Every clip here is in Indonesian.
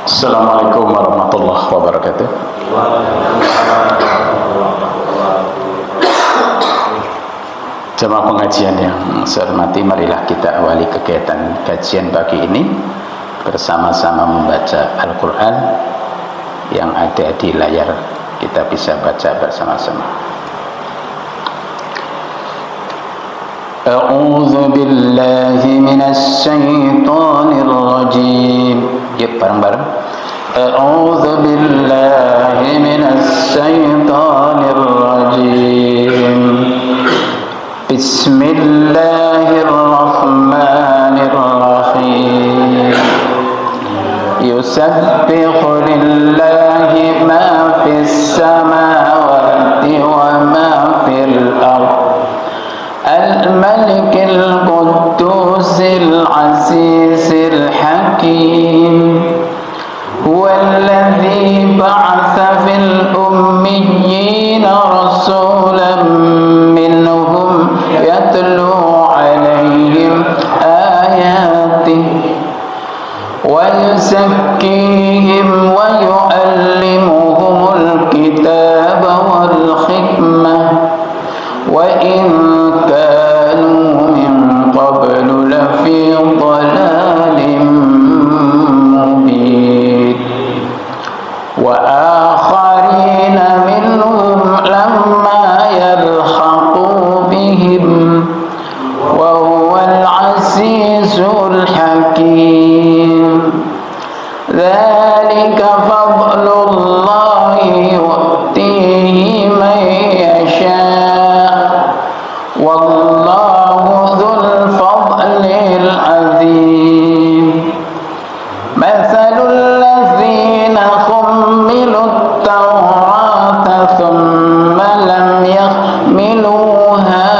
Assalamualaikum warahmatullahi wabarakatuh. Jemaah pengajian yang saya hormati, marilah kita awali kegiatan kajian pagi ini bersama-sama membaca Al-Quran yang ada di layar. Kita bisa baca bersama-sama. A'udzu billahi minasy syaithanir rajim. Yuk bareng-bareng. A'udzu billahi minasy syaithanir rajim. Bismillahirrahmanirrahim. Yusabbihu lillahi ma fis samawati wa ma fil ardh. Al-Malikil Quddusil Azizil Hakim. Huwallazi ba'atsa fil ummiyina rasulan minhum yatlu 'alaihim ayatihi wa yuzakkihim wa yu'allimuhumul kitaba wal hikmah wa in kanu min qablu lafi dhalalin mubin wa akharina minhum lamma yalhaqu bihim wa huwal azizul hakim. Dzalika fadlullahi yu'tihi man yasha' wallahu dzul fadlil azim. Mathalul ladzina hummilut tawrata thumma lam yahmiluha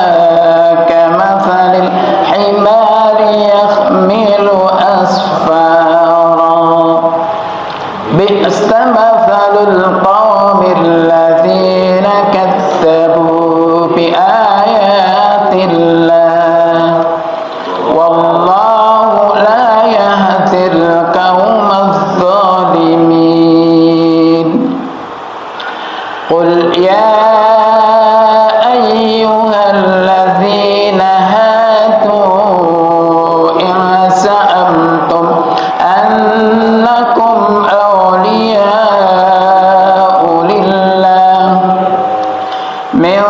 kamathalil himari yahmilu asfara. Bi'sa mathalul qawmil ladzina kadzabu bi ayatillah wallahu la yahdil qaumadz zalimin. Qul ya ayyuhalladzina hadu in za'amtum annakum awliya'u lillah min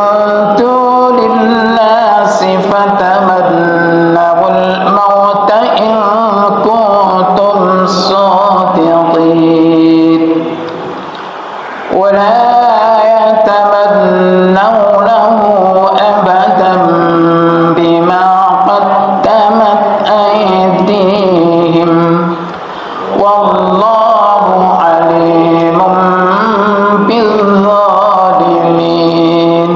dunil nasi fatamannawul mauta in kuntum shadiqin wa la yatamannawnahu abadan bima qaddamat aydihim wallahu alimun bizzalimin.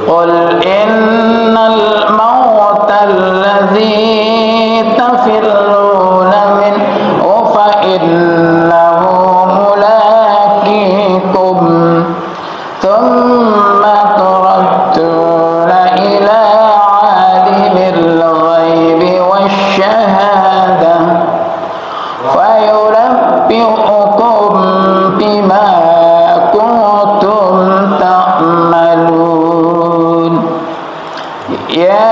Qul innal mauta alladzi tafirruna minhu fa innahu mulaqikum thumma turadduna ila alimil ghaibi wasyahadah fayunabbi'ukum bima kuntum ta'malun. Ya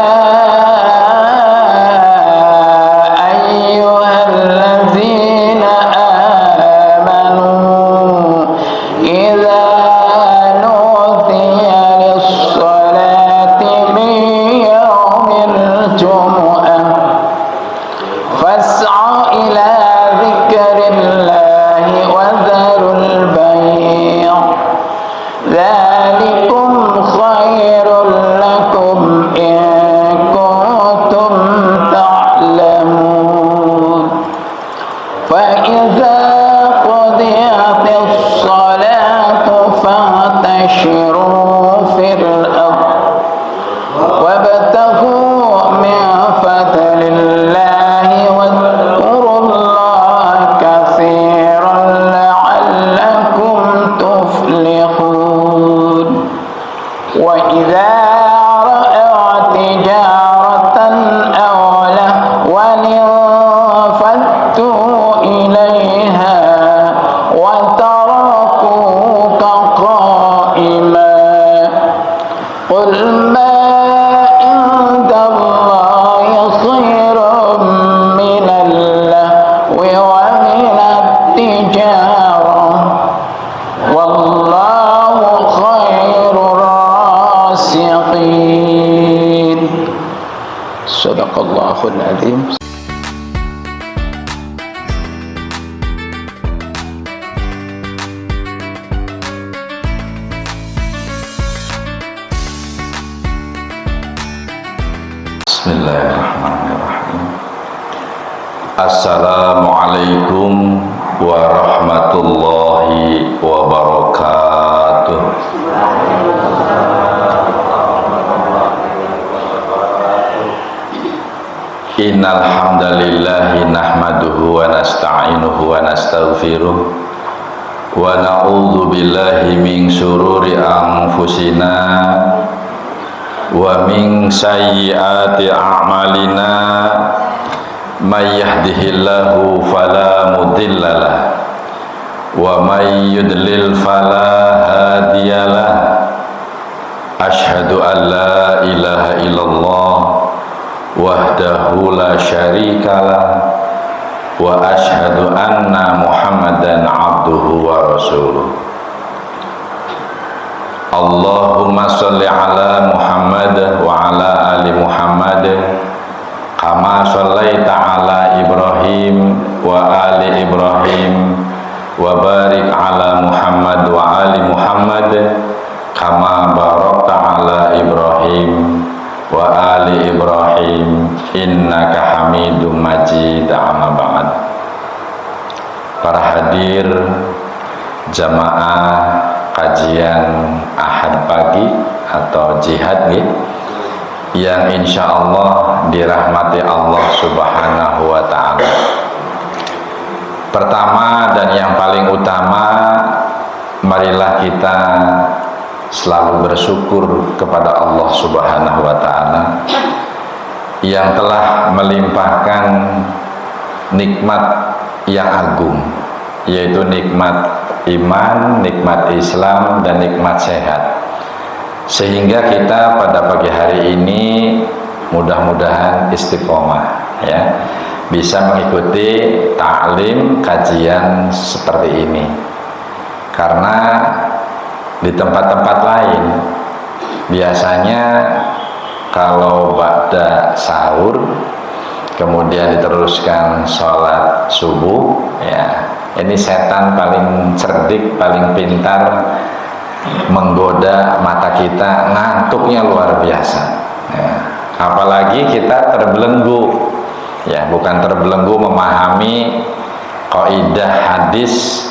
ayyuhalladzina amanu idza nudiya lis-salati min yawmil jumu'ah fas'au ila dzikrillahi wa dharul bay'. Dzalikum khairul lakum in kuntum ta'lamun. Fa idza qudiyatis salatu fantashiru fil ardh wabtaghu min fadlillahi wadhkurullaha katsiran la'allakum tuflihun. Wa idza ra'aw tijaratan aw lahwan faddu إليها Sadaqallahul Azim. Bismillahirrahmanirrahim. Assalamualaikum warahmatullahi wabarakatuh. Innal hamdalillahi nahmaduhu wa nasta'inuhu wa nastaghfiruh wa na'udzu billahi min syururi anfusina wa min sayyiati a'malina may yahdihillahu fala mudhillalah wa may yudlil fala hadiyalah. Asyhadu an la ilaha illallah wahdahu la syarikalah wa asyhadu anna Muhammadan abduhu wa rasuluh. Allahumma sholli ala Muhammad wa ala ali Muhammad kama shallaita ala Ibrahim wa ali Ibrahim wa barik ala Muhammad wa ali Muhammad kama barakta ala Ibrahim wa ali Ibrahim innaka Hamidum Majid. Amma ba'd. Para hadir jamaah kajian Ahad pagi atau jihad yang insya Allah dirahmati Allah Subhanahu wa ta'ala. Pertama dan yang paling utama, marilah kita selalu bersyukur kepada Allah Subhanahu wa ta'ala yang telah melimpahkan nikmat yang agung, yaitu nikmat iman, nikmat Islam, dan nikmat sehat, sehingga kita pada pagi hari ini mudah-mudahan istiqomah, ya, bisa mengikuti taklim kajian seperti ini. Karena di tempat-tempat lain biasanya kalau ba'da sahur kemudian diteruskan sholat subuh, ya, ini setan paling cerdik, paling pintar menggoda mata kita, ngantuknya luar biasa, ya. Apalagi kita terbelenggu, ya, bukan terbelenggu memahami kaidah hadis,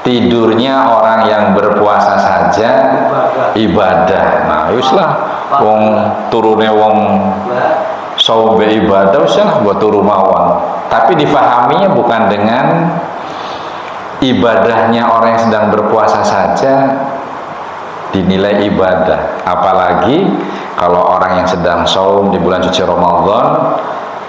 tidurnya orang yang berpuasa saja ibadah. Nah, wislah wong turune wong saumbe ibadah usah buat turu mawon. Tapi difahaminya bukan dengan ibadahnya orang yang sedang berpuasa saja dinilai ibadah, apalagi kalau orang yang sedang saum di bulan suci Ramadan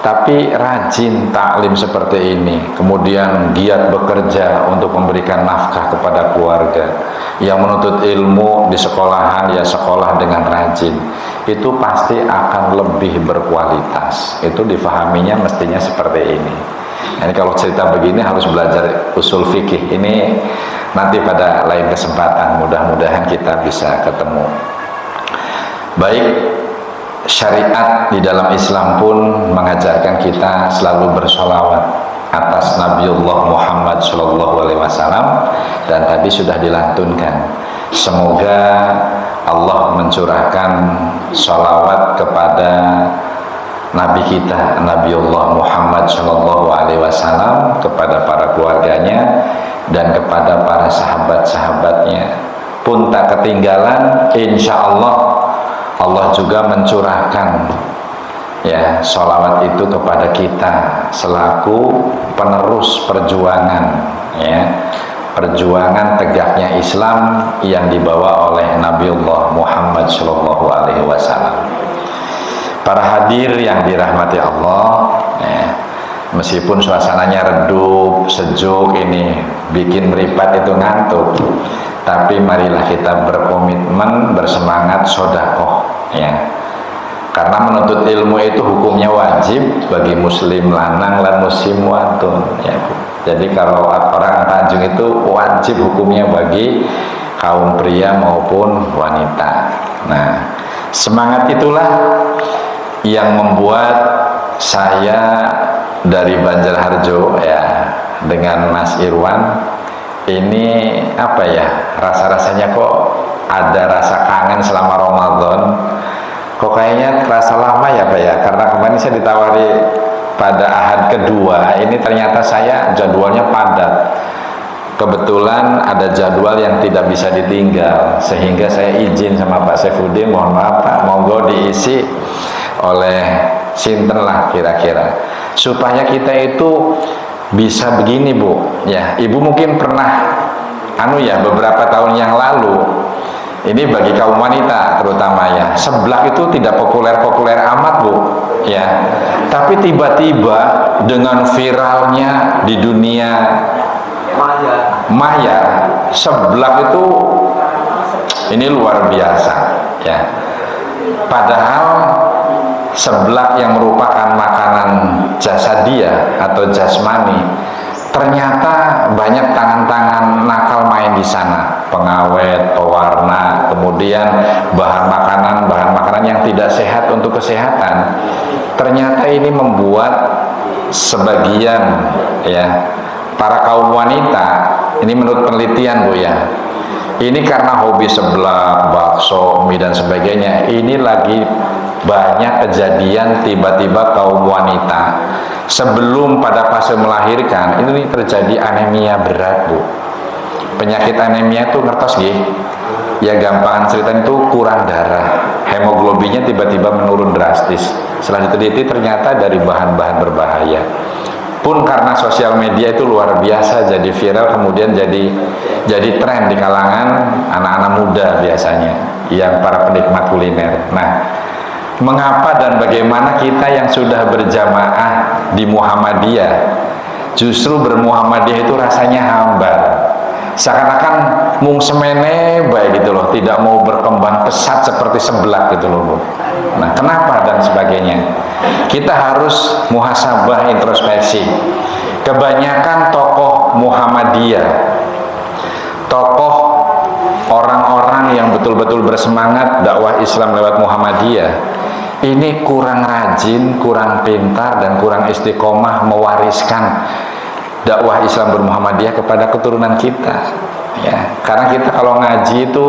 tapi rajin taklim seperti ini, kemudian giat bekerja untuk memberikan nafkah kepada keluarga, yang menuntut ilmu di sekolahan, ya sekolah dengan rajin, itu pasti akan lebih berkualitas. Itu difahaminya mestinya seperti ini. Ini kalau cerita begini harus belajar usul fikih. Ini nanti pada lain kesempatan, mudah-mudahan kita bisa ketemu. Baik, syariat di dalam Islam pun mengajarkan kita selalu bersolawat atas Nabiullah Muhammad SAW, dan tadi sudah dilantunkan. Semoga Allah mencurahkan sholawat kepada Nabi kita Nabiullah Muhammad SAW, kepada para keluarganya dan kepada para sahabat-sahabatnya. Pun tak ketinggalan, insya Allah Allah juga mencurahkan, ya, sholawat itu kepada kita selaku penerus perjuangan, ya, perjuangan tegaknya Islam yang dibawa oleh Nabiullah Muhammad SAW. Para hadir yang dirahmati Allah, ya, meskipun suasananya redup, sejuk, ini bikin meripat itu ngantuk, tapi marilah kita berkomitmen, bersemangat sodakoh, ya. Karena menuntut ilmu itu hukumnya wajib bagi muslim lanang dan muslim wadon, ya. Jadi kalau orang Tanjung itu wajib hukumnya bagi kaum pria maupun wanita. Nah, semangat itulah yang membuat saya dari Banjarharjo ya, dengan Mas Irwan ini apa ya, rasa-rasanya kok ada rasa kangen selama Ramadan. Kok kayaknya terasa lama ya Pak ya, karena kemarin saya ditawari pada ahad kedua, ini ternyata saya jadwalnya padat. Kebetulan ada jadwal yang tidak bisa ditinggal, sehingga saya izin sama Pak Saifuddin, mohon maaf Pak, monggo diisi oleh sinten lah kira-kira, supaya kita itu bisa begini Bu ya. Ibu mungkin pernah beberapa tahun yang lalu, ini bagi kaum wanita terutama ya, seblak itu tidak populer-populer amat Bu ya, tapi tiba-tiba dengan viralnya di dunia maya, seblak itu ini luar biasa ya. Padahal seblak yang merupakan makanan jasadiyah atau jasmani, ternyata banyak tangan-tangan nakal main di sana, pengawet, pewarna, kemudian bahan makanan yang tidak sehat untuk kesehatan. Ternyata ini membuat sebagian ya para kaum wanita, ini menurut penelitian Bu ya, ini karena hobi seblak, bakso, mie dan sebagainya, ini lagi banyak kejadian tiba-tiba kaum wanita sebelum pada fase melahirkan ini terjadi anemia berat Bu. Penyakit anemia itu ngertos gih ya, gampangan cerita itu kurang darah, hemoglobinnya tiba-tiba menurun drastis. Setelah diteliti ternyata dari bahan-bahan berbahaya. Pun karena sosial media itu luar biasa jadi viral, kemudian jadi tren di kalangan anak-anak muda biasanya yang para penikmat kuliner. Nah, mengapa dan bagaimana kita yang sudah berjamaah di Muhammadiyah justru bermuhammadiyah itu rasanya hambar, seakan-akan mung semene baik gitu loh, tidak mau berkembang pesat seperti seblak gitu loh Bu. Nah, kenapa dan sebagainya. Kita harus muhasabah, introspeksi. Kebanyakan tokoh Muhammadiyah, tokoh orang-orang yang betul-betul bersemangat dakwah Islam lewat Muhammadiyah, ini kurang rajin, kurang pintar, dan kurang istiqomah mewariskan dakwah Islam bermuhammadiyah kepada keturunan kita ya. Karena kita kalau ngaji itu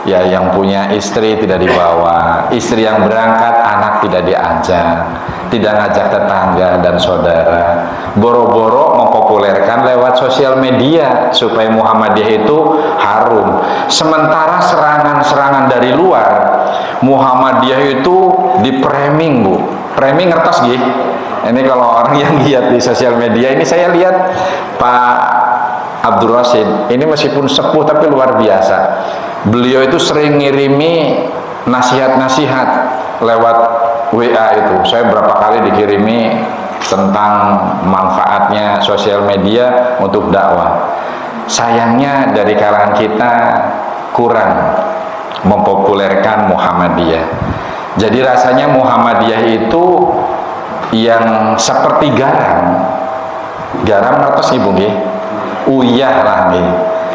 ya, yang punya istri tidak dibawa, istri yang berangkat anak tidak diajak, tidak ngajak tetangga dan saudara, boro-boro mempopulerkan lewat sosial media supaya Muhammadiyah itu harum. Sementara serangan-serangan dari luar, Muhammadiyah itu di-framing Bu. Framing ngertos gih? Ini kalau orang yang lihat di sosial media, ini saya lihat Pak Abdul Rasid, ini meskipun sepuh tapi luar biasa. Beliau itu sering ngirimi nasihat-nasihat lewat WA itu. Saya berapa kali dikirimi tentang manfaatnya sosial media untuk dakwah. Sayangnya dari kalangan kita kurang mempopulerkan Muhammadiyah. Jadi rasanya Muhammadiyah itu yang seperti garam ngertos ibu nggih, uyah lah nggih.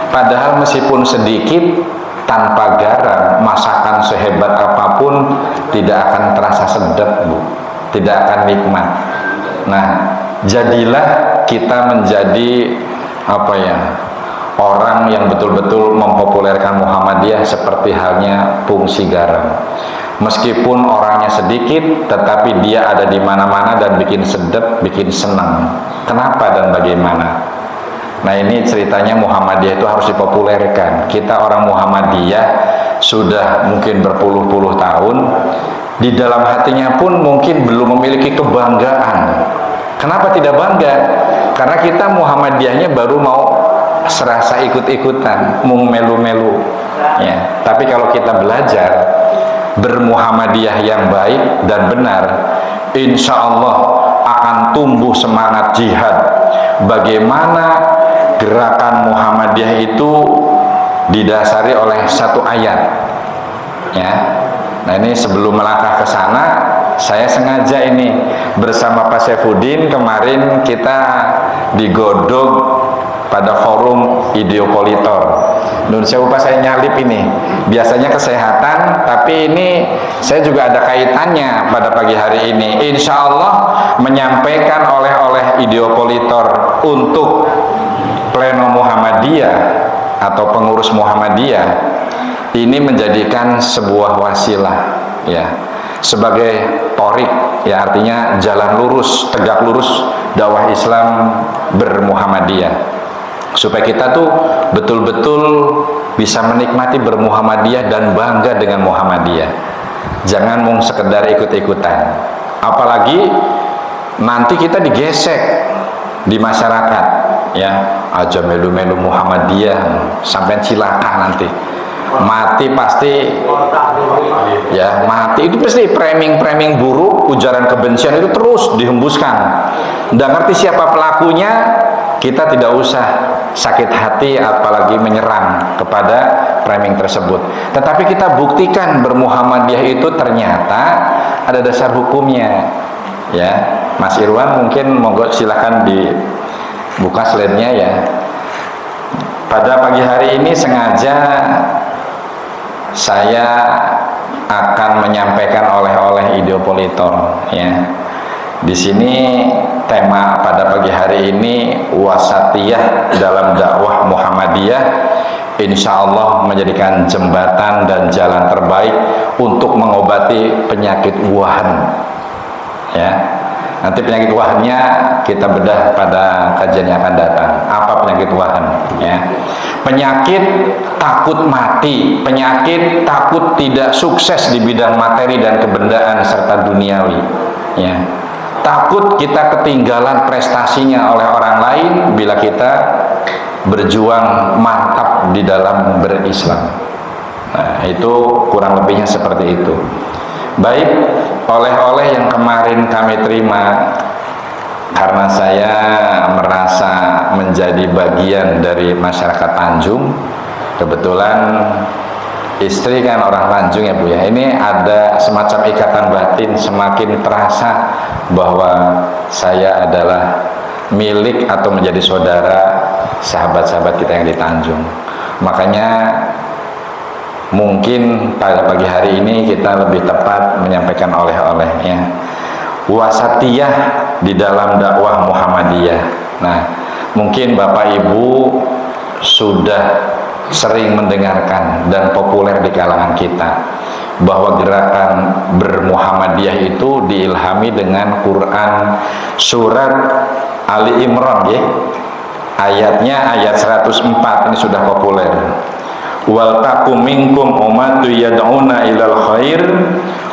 Padahal meskipun sedikit, tanpa garam masakan sehebat apapun tidak akan terasa sedap Bu, tidak akan nikmat. Nah, jadilah kita menjadi apa ya, orang yang betul-betul mempopulerkan Muhammadiyah seperti halnya fungsi garam. Meskipun orangnya sedikit, tetapi dia ada di mana-mana dan bikin sedap, bikin senang. Kenapa dan bagaimana? Nah, ini ceritanya Muhammadiyah itu harus dipopulerkan. Kita orang Muhammadiyah sudah mungkin berpuluh-puluh tahun, di dalam hatinya pun mungkin belum memiliki kebanggaan. Kenapa tidak bangga? Karena kita Muhammadiyahnya baru mau serasa ikut-ikutan, mau melu-melu ya. Tapi kalau kita belajar bermuhammadiyah yang baik dan benar, insya Allah akan tumbuh semangat jihad. Bagaimana gerakan Muhammadiyah itu didasari oleh satu ayat ya. Nah, ini sebelum melangkah ke sana, saya sengaja ini bersama Pak Saifuddin, kemarin kita digodok pada forum Ideopolitor. Nun sewu pas saya nyalip ini, biasanya kesehatan, tapi ini saya juga ada kaitannya pada pagi hari ini. Insya Allah menyampaikan oleh Ideopolitor untuk pleno Muhammadiyah atau pengurus Muhammadiyah, ini menjadikan sebuah wasilah, ya, sebagai torik, ya, artinya jalan lurus, tegak lurus dakwah Islam bermuhammadiyah, supaya kita tuh betul-betul bisa menikmati bermuhammadiyah dan bangga dengan Muhammadiyah. Jangan mau sekedar ikut-ikutan, apalagi nanti kita digesek di masyarakat, ya, aja melu-melu Muhammadiyah sampai cilaka nanti. Mati pasti, ya, mati itu pasti framing buruk, ujaran kebencian itu terus dihembuskan. Nggak ngerti siapa pelakunya, kita tidak usah sakit hati apalagi menyerang kepada framing tersebut. Tetapi kita buktikan bermuhammadiyah itu ternyata ada dasar hukumnya, ya. Mas Irwan mungkin monggo silakan dibuka slide-nya, ya. Pada pagi hari ini sengaja saya akan menyampaikan oleh Ideopolitor, ya. Di sini tema pada pagi hari ini wasatiyah dalam dakwah Muhammadiyah, insya Allah menjadikan jembatan dan jalan terbaik untuk mengobati penyakit wahan, ya. Nanti penyakit wahannya kita bedah pada kajian yang akan datang. Apa penyakit wahan? Ya, penyakit takut mati, penyakit takut tidak sukses di bidang materi dan kebendaan serta duniawi. Ya, takut kita ketinggalan prestasinya oleh orang lain bila kita berjuang mantap di dalam berislam. Nah, itu kurang lebihnya seperti itu. Baik, oleh-oleh yang kemarin kami terima, karena saya merasa menjadi bagian dari masyarakat Tanjung. Kebetulan istri kan orang Tanjung, ya Bu, ya. Ini ada semacam ikatan batin, semakin terasa bahwa saya adalah milik atau menjadi saudara sahabat-sahabat kita yang di Tanjung. Makanya mungkin pada pagi hari ini kita lebih tepat menyampaikan oleh-olehnya wasatiyah di dalam dakwah Muhammadiyah. Nah, mungkin Bapak Ibu sudah sering mendengarkan dan populer di kalangan kita bahwa gerakan bermuhammadiyah itu diilhami dengan Quran surat Ali Imran, ya. Ayatnya ayat 104 ini sudah populer. Wal takum minkum ummatu yad'una ilal khair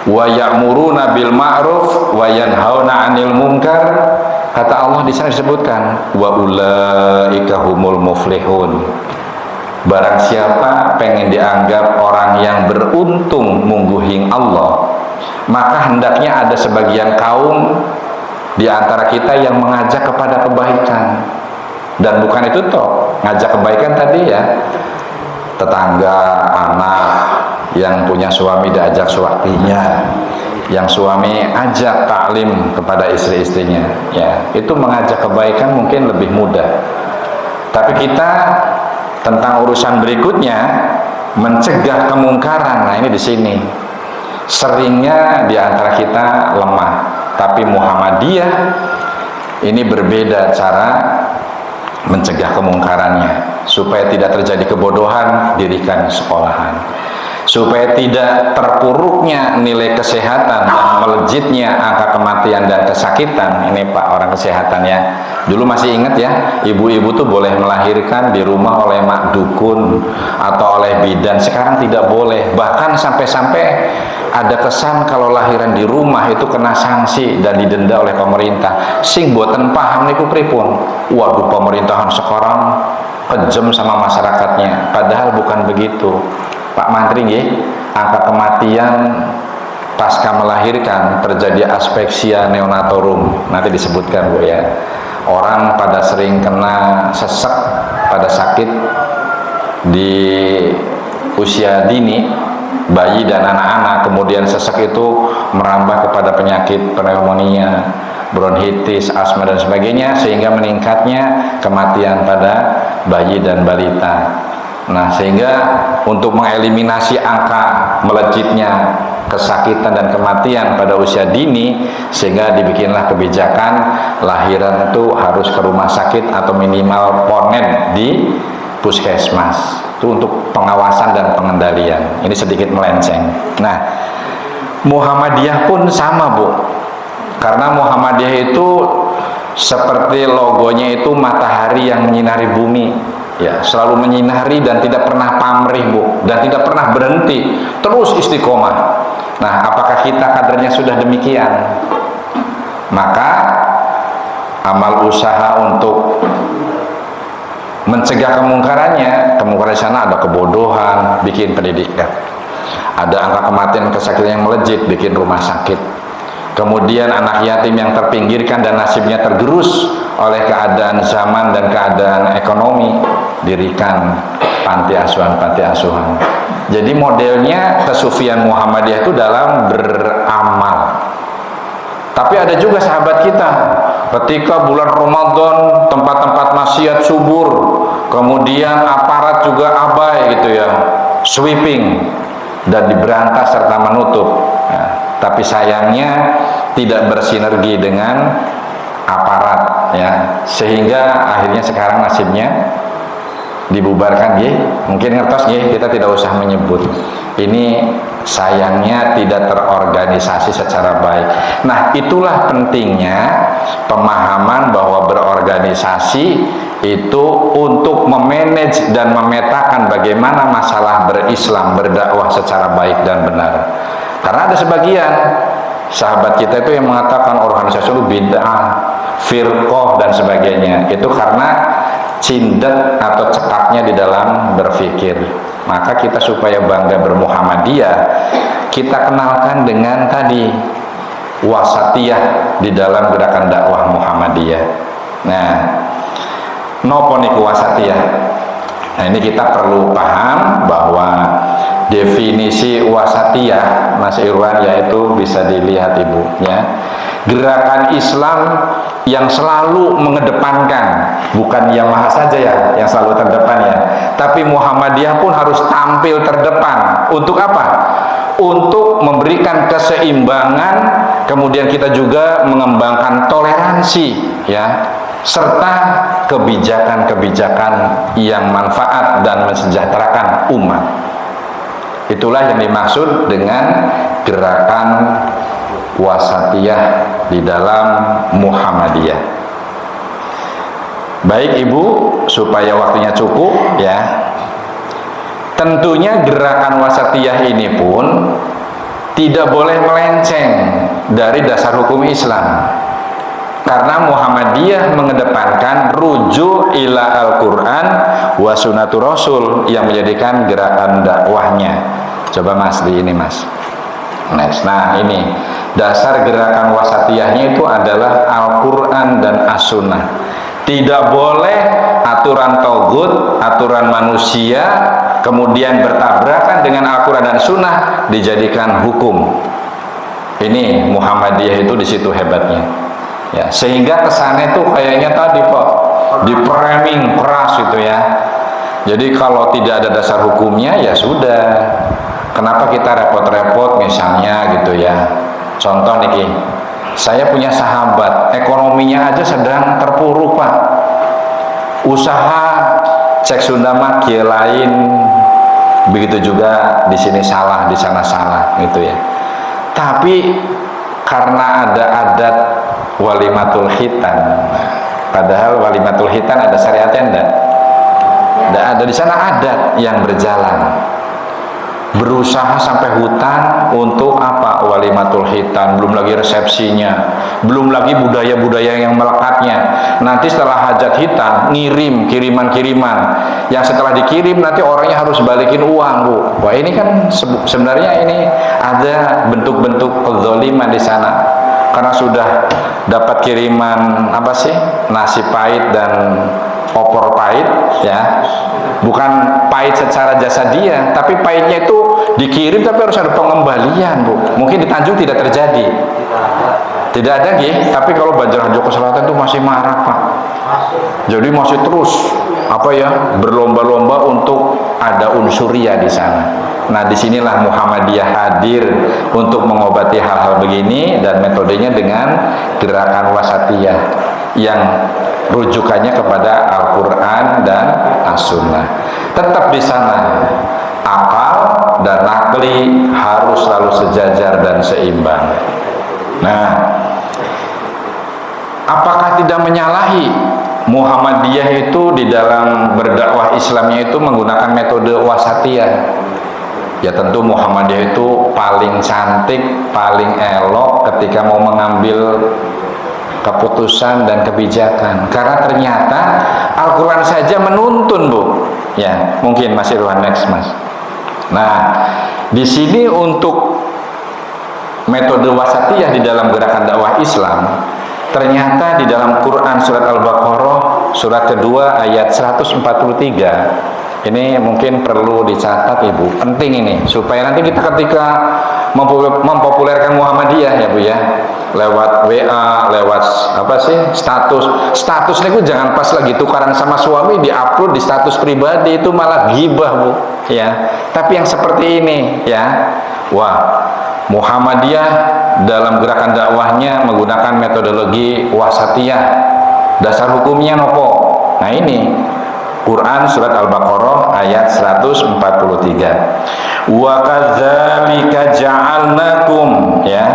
wa ya'muruna bil ma'ruf wa yanhauna 'anil munkar. Kata Allah di sana disebutkan wa ulaika humul muflihun. Barang siapa pengen dianggap orang yang beruntung mungguhing Allah, maka hendaknya ada sebagian kaum di antara kita yang mengajak kepada kebaikan. Dan bukan itu toh, ngajak kebaikan tadi, ya, tetangga, anak yang punya suami diajak suaminya, yang suami ajak taklim kepada istri-istrinya, ya, itu mengajak kebaikan mungkin lebih mudah. Tapi kita tentang urusan berikutnya, mencegah kemungkaran, nah ini di sini seringnya di antara kita lemah. Tapi Muhammadiyah ini berbeda cara mencegah kemungkarannya. Supaya tidak terjadi kebodohan, dirikan sekolahan. Supaya tidak terpuruknya nilai kesehatan dan melejitnya angka kematian dan kesakitan. Ini Pak orang kesehatan, ya. Dulu masih ingat, ya, ibu-ibu tuh boleh melahirkan di rumah oleh mak dukun atau oleh bidan. Sekarang tidak boleh. Bahkan sampai-sampai ada kesan kalau lahiran di rumah itu kena sanksi dan didenda oleh pemerintah. Sing boten paham niku pripun. Waduh, pemerintahan sekarang kejam sama masyarakatnya. Padahal bukan begitu. Pak Mantri, nggih, angka kematian pasca melahirkan terjadi aspeksia neonatorum. Nanti disebutkan, Bu, ya. Orang pada sering kena sesek pada sakit di usia dini, bayi dan anak-anak, kemudian sesek itu merambah kepada penyakit pneumonia, bronkitis, asma dan sebagainya, sehingga meningkatnya kematian pada bayi dan balita. Nah, sehingga untuk mengeliminasi angka melejitnya kesakitan dan kematian pada usia dini, sehingga dibikinlah kebijakan lahiran itu harus ke rumah sakit atau minimal ponen di puskesmas. Itu untuk pengawasan dan pengendalian. Ini sedikit melenceng. Nah, Muhammadiyah pun sama, Bu. Karena Muhammadiyah itu seperti logonya itu matahari yang menyinari bumi, ya, selalu menyinari dan tidak pernah pamrih, Bu, dan tidak pernah berhenti, terus istiqomah. Nah, apakah kita kadernya sudah demikian? Maka amal usaha untuk mencegah kemungkarannya, kemungkaran di sana ada kebodohan, bikin pendidikan. Ada angka kematian kesakitan yang melejit, bikin rumah sakit. Kemudian anak yatim yang terpinggirkan dan nasibnya tergerus oleh keadaan zaman dan keadaan ekonomi, dirikan panti asuhan. Jadi modelnya kesufian Muhammadiyah itu dalam beramal. Tapi ada juga sahabat kita, ketika bulan Ramadan tempat-tempat maksiat subur, kemudian aparat juga abai gitu ya, sweeping dan diberantas serta menutup. Ya, tapi sayangnya tidak bersinergi dengan aparat, ya, sehingga akhirnya sekarang nasibnya dibubarkan, mungkin ngertos, kita tidak usah menyebut. Ini sayangnya tidak terorganisasi secara baik. Nah, itulah pentingnya pemahaman bahwa berorganisasi itu untuk memanage dan memetakan bagaimana masalah berislam, berdakwah secara baik dan benar. Karena ada sebagian sahabat kita itu yang mengatakan organisasi itu bid'ah, firqah dan sebagainya. Itu karena cindet atau cekaknya di dalam berpikir. Maka kita supaya bangga bermuhammadiyah, kita kenalkan dengan tadi wasatiyah di dalam gerakan dakwah Muhammadiyah. Nah, nopo niku wasatiyah? Nah, ini kita perlu paham bahwa definisi wasatiyah, Mas Irwan, yaitu bisa dilihat Ibu, ya, gerakan Islam yang selalu mengedepankan, bukan Yamaha saja ya yang selalu terdepan ya, tapi Muhammadiyah pun harus tampil terdepan. Untuk apa? Untuk memberikan keseimbangan, kemudian kita juga mengembangkan toleransi, ya, serta kebijakan-kebijakan yang manfaat dan mensejahterakan umat. Itulah yang dimaksud dengan gerakan wasatiyah di dalam Muhammadiyah. Baik Ibu, supaya waktunya cukup, ya, tentunya gerakan wasatiyah ini pun tidak boleh melenceng dari dasar hukum Islam, karena Muhammadiyah mengedepankan rujuk ila Al-Quran wa sunnatur Rasul yang menjadikan gerakan dakwahnya. Coba Mas, di ini Mas. Next. Nah, ini dasar gerakan wasatiyahnya itu adalah Al-Quran dan As-Sunnah. Tidak boleh aturan togut, aturan manusia, kemudian bertabrakan dengan Al-Quran dan Sunnah dijadikan hukum. Ini Muhammadiyah itu di situ hebatnya. Ya, sehingga kesannya tuh kayaknya tadi Pak, di framing keras gitu ya. Jadi kalau tidak ada dasar hukumnya ya sudah. Kenapa kita repot-repot misalnya gitu ya. Contoh nih, saya punya sahabat, ekonominya aja sedang terpuruk Pak. Usaha cek Sunda mah kieu lain, begitu juga di sini salah, di sana salah gitu ya. Tapi karena ada adat walimatul khitan, padahal walimatul khitan ada syariatnya enggak? Enggak ada. Di sana adat yang berjalan. Berusaha sampai hutan untuk apa? Walimatul khitan, belum lagi resepsinya, belum lagi budaya-budaya yang melekatnya. Nanti setelah hajat hitan ngirim kiriman-kiriman yang setelah dikirim nanti orangnya harus balikin uang, Bu. Wah, ini kan sebenarnya ini ada bentuk-bentuk kezaliman di sana. Karena sudah dapat kiriman apa sih? Nasi pahit dan opor pahit, ya. Bukan pahit secara jasa dia, tapi pahitnya itu dikirim tapi harus ada pengembalian, Bu. Mungkin di Tanjung tidak terjadi. Tidak ada, tapi kalau Banjar Joko Selatan itu masih marak, Pak. Jadi masih terus berlomba-lomba untuk ada unsuria di sana. Nah, disinilah Muhammadiyah hadir untuk mengobati hal-hal begini, dan metodenya dengan gerakan wasatiyah yang rujukannya kepada Al-Quran dan As-Sunnah. Tetap di sana akal dan nakli harus selalu sejajar dan seimbang. Nah, apakah tidak menyalahi Muhammadiyah itu di dalam berdakwah Islamnya itu menggunakan metode wasatiyah? Ya tentu Muhammadiyah itu paling cantik, paling elok ketika mau mengambil keputusan dan kebijakan, karena ternyata Al-Quran saja menuntun, Bu. Ya, mungkin Mas Irwan next, Mas. Nah, di sini untuk metode wasatiyah di dalam gerakan dakwah Islam, ternyata di dalam Quran surat Al-Baqarah surat kedua ayat 143 ini mungkin perlu dicatat, Ibu. Penting ini supaya nanti kita ketika mempopulerkan Muhammadiyah, ya Bu ya, lewat WA, lewat status itu jangan pas lagi tukaran sama suami diupload di status pribadi, itu malah ghibah, Bu, ya. Tapi yang seperti ini, ya, wah, Muhammadiyah dalam gerakan dakwahnya menggunakan metodologi wasatiyah. Dasar hukumnya nopo? Nah, ini Quran surat Al-Baqarah ayat 143. Wa kadzalika ja'alnakum, ya.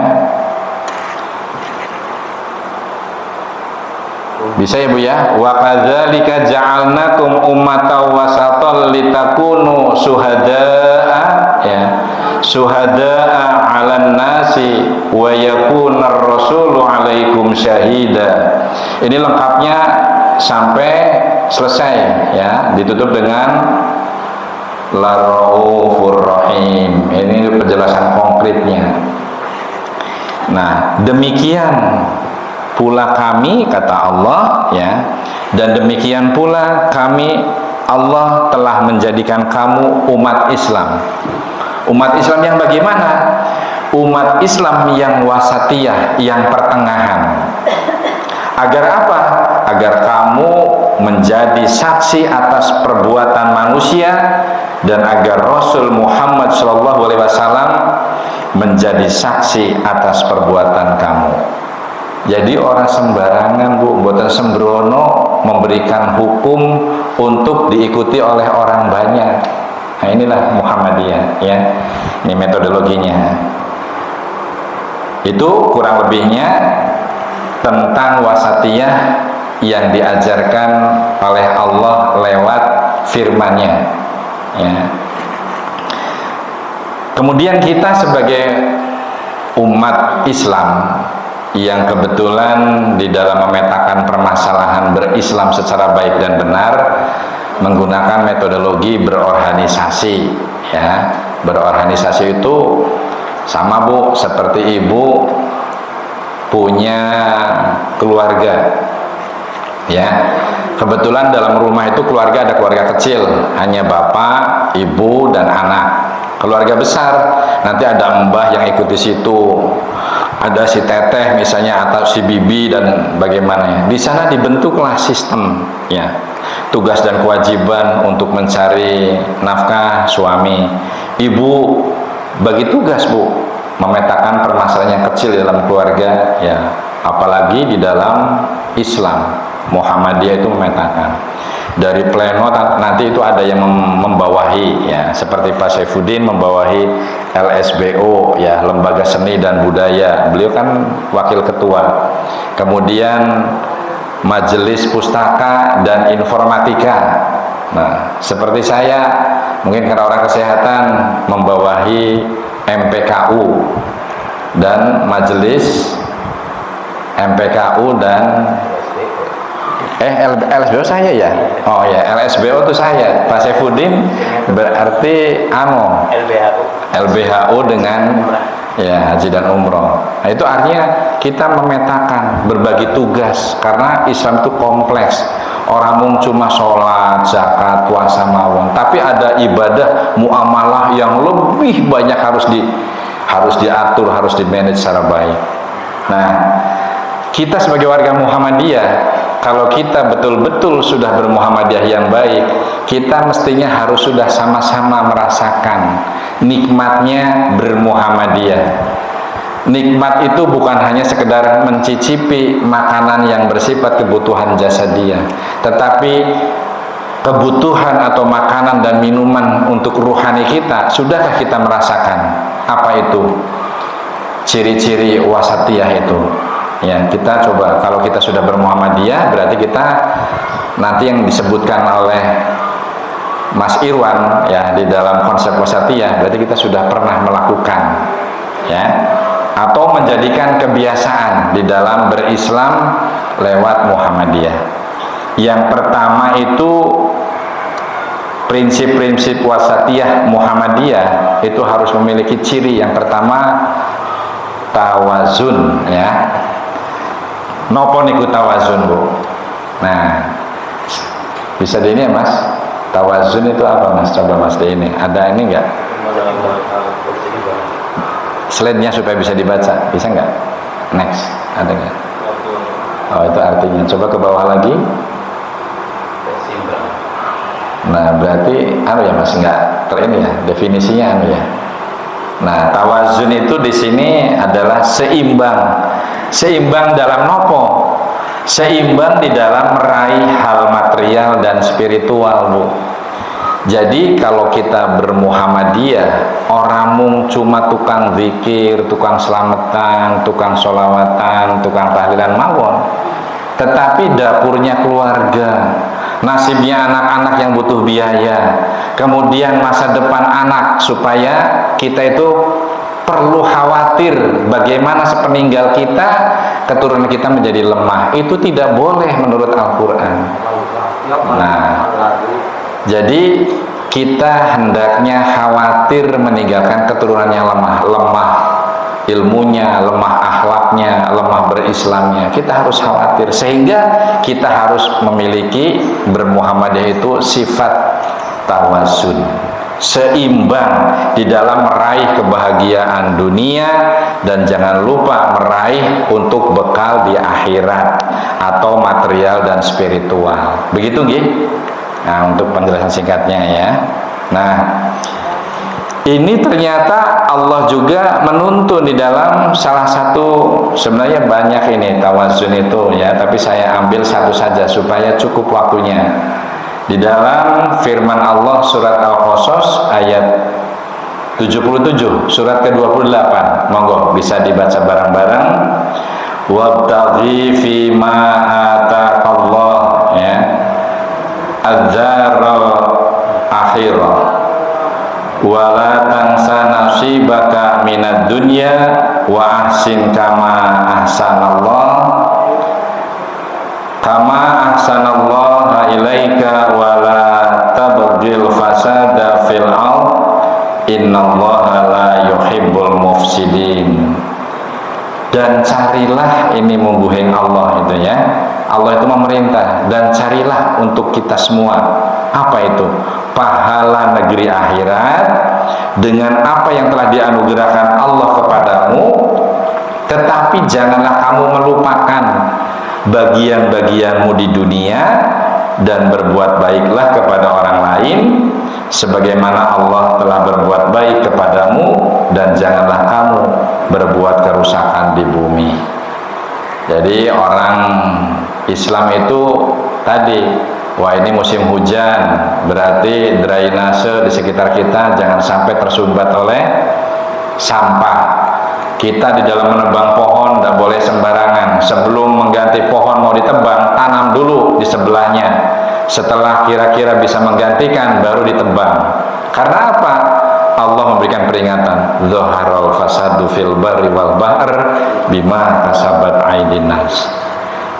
Bisa ya Bu ya? Wa kadzalika ja'alnakum ummatan wasatan litakunu syuhada'a, ya. Syuhada'a 'alan nasi wa yakunar rasulu 'alaikum syahida. Ini lengkapnya sampai selesai, ya, ditutup dengan Ar-Raufur Rahim. Ini penjelasan konkretnya. Nah, demikian pula kami, kata Allah, ya, dan demikian pula kami, Allah telah menjadikan kamu umat Islam. Umat Islam yang bagaimana? Umat Islam yang wasatiyah, yang pertengahan. Agar apa? Agar kamu menjadi saksi atas perbuatan manusia, dan agar Rasul Muhammad SAW menjadi saksi atas perbuatan kamu. Jadi orang sembarangan, Bu, buatan sembrono memberikan hukum untuk diikuti oleh orang banyak. Nah, inilah Muhammadiyah, ya. Ini metodologinya. Itu kurang lebihnya tentang wasatiyah yang diajarkan oleh Allah lewat firman-Nya, ya. Kemudian kita sebagai umat Islam yang kebetulan di dalam memetakan permasalahan berislam secara baik dan benar menggunakan metodologi berorganisasi, ya. Berorganisasi itu sama, Bu, seperti Ibu punya keluarga, ya. Kebetulan dalam rumah itu keluarga, ada keluarga kecil, hanya bapak, ibu, dan anak. Keluarga besar, nanti ada mbah yang ikut di situ, ada si teteh misalnya, atau si bibi, dan bagaimana. Di sana dibentuklah sistem, ya, tugas dan kewajiban untuk mencari nafkah suami. Ibu bagi tugas, Bu, memetakan permasalahan yang kecil dalam keluarga, ya. Apalagi di dalam Islam, Muhammadiyah itu memetakan. Dari pleno nanti itu ada yang membawahi, ya, seperti Pak Saifuddin membawahi LSBO, ya, Lembaga Seni dan Budaya. Beliau kan wakil ketua. Kemudian Majelis Pustaka dan Informatika. Nah, seperti saya, mungkin karena orang kesehatan, membawahi MPKU dan Majelis MPKU dan LSBO saya, ya. Oh ya, LSBO itu saya. Pak Saifuddin berarti LBHU dengan, ya, haji dan umroh. Nah, itu artinya kita memetakan, berbagi tugas, karena Islam itu kompleks. Orang cuma sholat, zakat, puasa mawon, tapi ada ibadah muamalah yang lebih banyak, harus diatur, harus di-manage secara baik. Nah, kita sebagai warga Muhammadiyah kalau kita betul-betul sudah bermuhammadiyah yang baik, kita mestinya harus sudah sama-sama merasakan nikmatnya bermuhammadiyah. Nikmat itu bukan hanya sekedar mencicipi makanan yang bersifat kebutuhan jasadiah, tetapi kebutuhan atau makanan dan minuman untuk ruhani kita, sudahkah kita merasakan? Apa itu ciri-ciri wasatiyah itu? Ya, kita coba, kalau kita sudah bermuhammadiyah, berarti kita nanti yang disebutkan oleh Mas Irwan ya di dalam konsep wasatiyah, berarti kita sudah pernah melakukan ya, atau menjadikan kebiasaan di dalam berislam lewat Muhammadiyah. Yang pertama itu prinsip-prinsip wasatiyah Muhammadiyah itu harus memiliki ciri. Yang pertama tawazun ya. Nopo niku tawazun, Bu? Nah, bisa di ini ya, Mas? Tawazun itu apa, Mas? Coba Mas di ini. Ada ini enggak? Slide-nya supaya bisa dibaca. Bisa enggak? Next. Ada enggak? Oh, itu artinya. Coba ke bawah lagi. Nah, berarti ya, Mas? Enggak ini ya, definisinya ya. Nah, tawazun itu di sini adalah seimbang. Seimbang dalam nopo? Seimbang di dalam meraih hal material dan spiritual, Bu. Jadi kalau kita bermuhammadiyah, orang mung cuma tukang zikir, tukang selamatan, tukang sholawatan, tukang tahlilan mawon, tetapi dapurnya keluarga, nasibnya anak-anak yang butuh biaya, kemudian masa depan anak, supaya kita itu perlu khawatir bagaimana sepeninggal kita keturunan kita menjadi lemah. Itu tidak boleh menurut Al-Quran. Nah, jadi kita hendaknya khawatir meninggalkan keturunan yang lemah ilmunya, lemah akhlaknya, lemah berislamnya. Kita harus khawatir, sehingga kita harus memiliki bermuhammadiyah itu sifat tawazun, seimbang di dalam meraih kebahagiaan dunia dan jangan lupa meraih untuk bekal di akhirat atau material dan spiritual. Begitu nggih? Nah, untuk penjelasan singkatnya ya. Nah, ini ternyata Allah juga menuntun di dalam salah satu, sebenarnya banyak ini tawazun itu ya, tapi saya ambil satu saja supaya cukup waktunya. Di dalam firman Allah surat Al-Qasas ayat 77, surat ke-28, monggo bisa dibaca bareng-bareng. Wabtaghi fima ataqallah ya, adzaral akhirah wala tansa nasibaka minad dunya wa ahsin kama ahsanallah ilaika wala tabghil fasada fil ard innallaha la yuhibbul mufsidin. Dan carilah, ini mungguhing Allah itu ya, Allah itu memerintah, dan carilah untuk kita semua apa itu? Pahala negeri akhirat dengan apa yang telah dianugerahkan Allah kepadamu, tetapi janganlah kamu melupakan bagian-bagianmu di dunia dan berbuat baiklah kepada orang lain sebagaimana Allah telah berbuat baik kepadamu, dan janganlah kamu berbuat kerusakan di bumi. Jadi orang Islam itu tadi, wah ini musim hujan, berarti drainase di sekitar kita jangan sampai tersumbat oleh sampah. Kita di dalam menebang pohon tidak boleh sembarangan. Sebelum mengganti pohon mau ditebang, tanam dulu di sebelahnya. Setelah kira-kira bisa menggantikan, baru ditebang. Karena apa? Allah memberikan peringatan, Zaharal fasadu fil barri wal bahr bima kasabat aydin nas.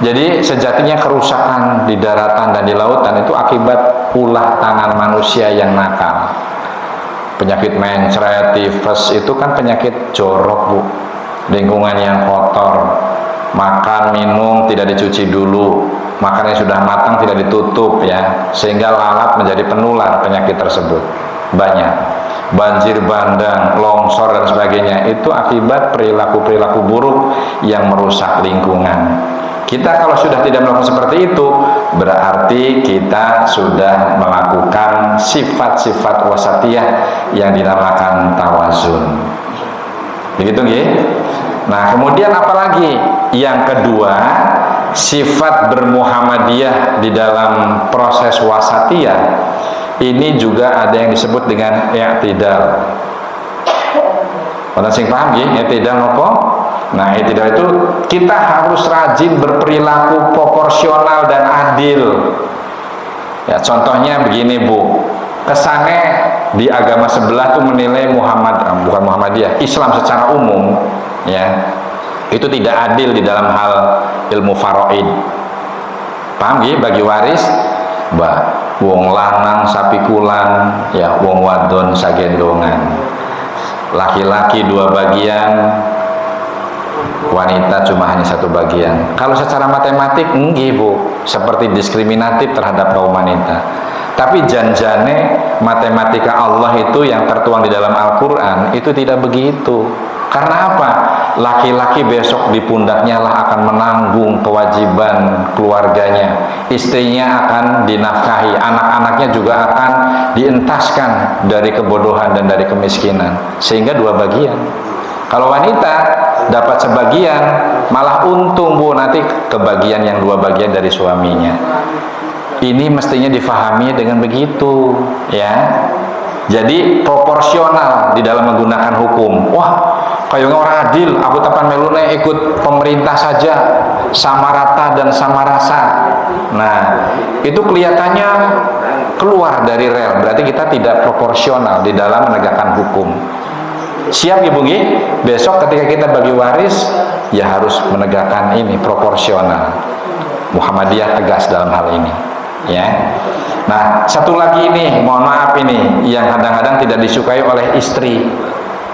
Jadi sejatinya kerusakan di daratan dan di lautan itu akibat ulah tangan manusia yang nakal. Penyakit mencret, tifus itu kan penyakit jorok, Bu. Lingkungan yang kotor, makan minum tidak dicuci dulu, makannya sudah matang tidak ditutup ya, sehingga lalat menjadi penular penyakit tersebut. Banyak banjir bandang, longsor dan sebagainya, itu akibat perilaku-perilaku buruk yang merusak lingkungan. Kita kalau sudah tidak melakukan seperti itu, berarti kita sudah melakukan sifat-sifat wasatiyah yang dinamakan tawazun. Begitu nggih? Nah, kemudian apalagi? Yang kedua, sifat bermuhammadiyah di dalam proses wasatiyah ini juga ada yang disebut dengan i'tidal. Orang sing paham nggih i'tidal apa? Nah, i'tidal itu kita harus rajin berperilaku proporsional dan adil. Ya, contohnya begini, Bu. Kesannya di agama sebelah tuh menilai bukan Muhammadiyah, Islam secara umum, ya, itu tidak adil di dalam hal ilmu faraid. Paham nggih? Bagi waris, wong lanang sapikulan, ya, wong wadon sagendongan. Laki-laki 2 bagian, wanita cuma hanya 1 bagian. Kalau secara matematik enggak, Bu, seperti diskriminatif terhadap kaum wanita. Tapi janjane matematika Allah itu yang tertuang di dalam Al-Quran itu tidak begitu. Karena apa? Laki-laki besok di pundaknya lah akan menanggung kewajiban keluarganya, istrinya akan dinafkahi, anak-anaknya juga akan dientaskan dari kebodohan dan dari kemiskinan, sehingga 2 bagian. Kalau wanita dapat sebagian, malah untung, Bu, nanti kebagian yang 2 bagian dari suaminya. Ini mestinya difahami dengan begitu, ya. Jadi proporsional di dalam menggunakan hukum. Wah, kayaknya orang adil, aku tapan melune ikut pemerintah saja, sama rata dan sama rasa. Nah, itu kelihatannya keluar dari rel, berarti kita tidak proporsional di dalam menegakkan hukum. Siap Ibu nggih? Besok ketika kita bagi waris, ya harus menegakkan ini proporsional. Muhammadiyah tegas dalam hal ini, ya. Nah, satu lagi ini, mohon maaf ini yang kadang-kadang tidak disukai oleh istri,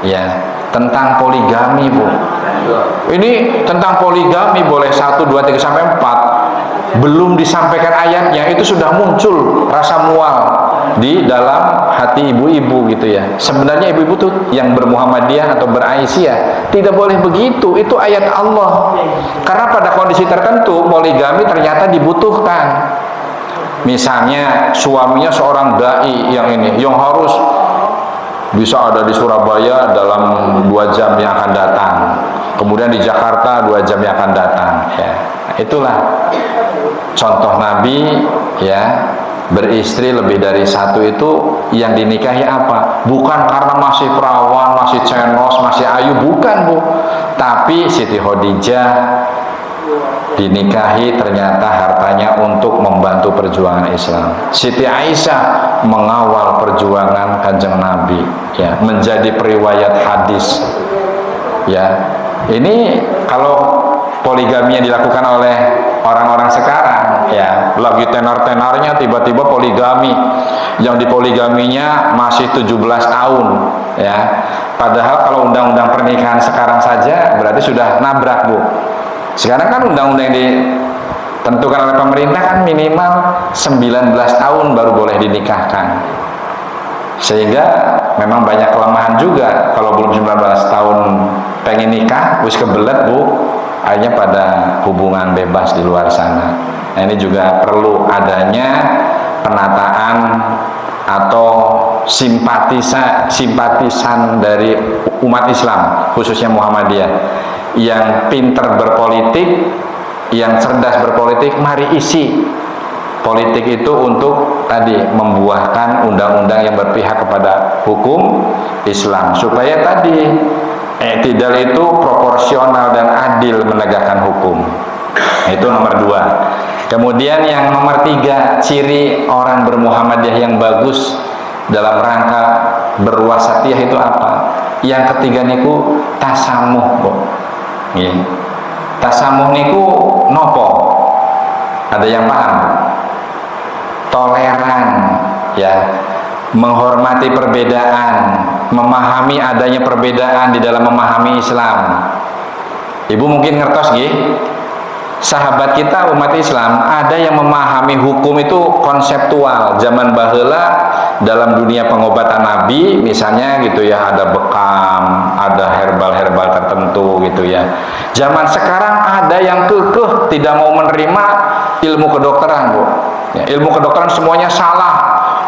ya, tentang poligami, Bu. Ini tentang poligami boleh 1, 2, 3 sampai 4. Belum disampaikan ayatnya itu sudah muncul rasa mual di dalam hati ibu-ibu gitu ya. Sebenarnya ibu-ibu tuh yang bermuhammadiyah atau beraisyah tidak boleh begitu. Itu ayat Allah. Karena pada kondisi tertentu poligami ternyata dibutuhkan. Misalnya suaminya seorang dai yang harus bisa ada di Surabaya dalam 2 jam yang akan datang, kemudian di Jakarta 2 jam yang akan datang, ya. Itulah contoh Nabi, ya, beristri lebih dari 1 itu yang dinikahi apa? Bukan karena masih perawan, masih cenos, masih ayu, bukan, Bu. Tapi Siti Khadijah dinikahi ternyata hartanya untuk membantu perjuangan Islam. Siti Aisyah mengawal perjuangan Kanjeng Nabi, ya, menjadi periwayat hadis, ya. Ini kalau poligami yang dilakukan oleh orang-orang sekarang, ya, lagi tenor-tenornya tiba-tiba poligami, yang dipoligaminya masih 17 tahun, ya. Padahal kalau undang-undang pernikahan sekarang saja berarti sudah nabrak, Bu. Sekarang kan undang-undang yang ditentukan oleh pemerintah kan minimal 19 tahun baru boleh dinikahkan. Sehingga memang banyak kelemahan juga. Kalau belum 19 tahun pengen nikah, wis kebelet, Bu, akhirnya pada hubungan bebas di luar sana. Nah, ini juga perlu adanya penataan atau simpatisan dari umat Islam, khususnya Muhammadiyah, yang pinter berpolitik, yang cerdas berpolitik. Mari isi politik itu untuk tadi membuahkan undang-undang yang berpihak kepada hukum Islam, supaya tadi i'tidal itu proporsional dan adil menegakkan hukum. Itu nomor 2. Kemudian yang nomor 3, ciri orang bermuhammadiyah yang bagus dalam rangka berwasatiyah itu apa? Yang ketiga niku tasamuh, Bu. Tasamuh niku nopo? Ada yang paham? Toleran, ya, menghormati perbedaan, memahami adanya perbedaan di dalam memahami Islam. Ibu mungkin ngertos nggih? Sahabat kita umat Islam ada yang memahami hukum itu konseptual. Zaman baheula dalam dunia pengobatan Nabi misalnya gitu ya, ada bekam, ada herbal-herbal tertentu gitu ya. Zaman sekarang ada yang kekeh tidak mau menerima ilmu kedokteran, Bu. Ya, ilmu kedokteran semuanya salah,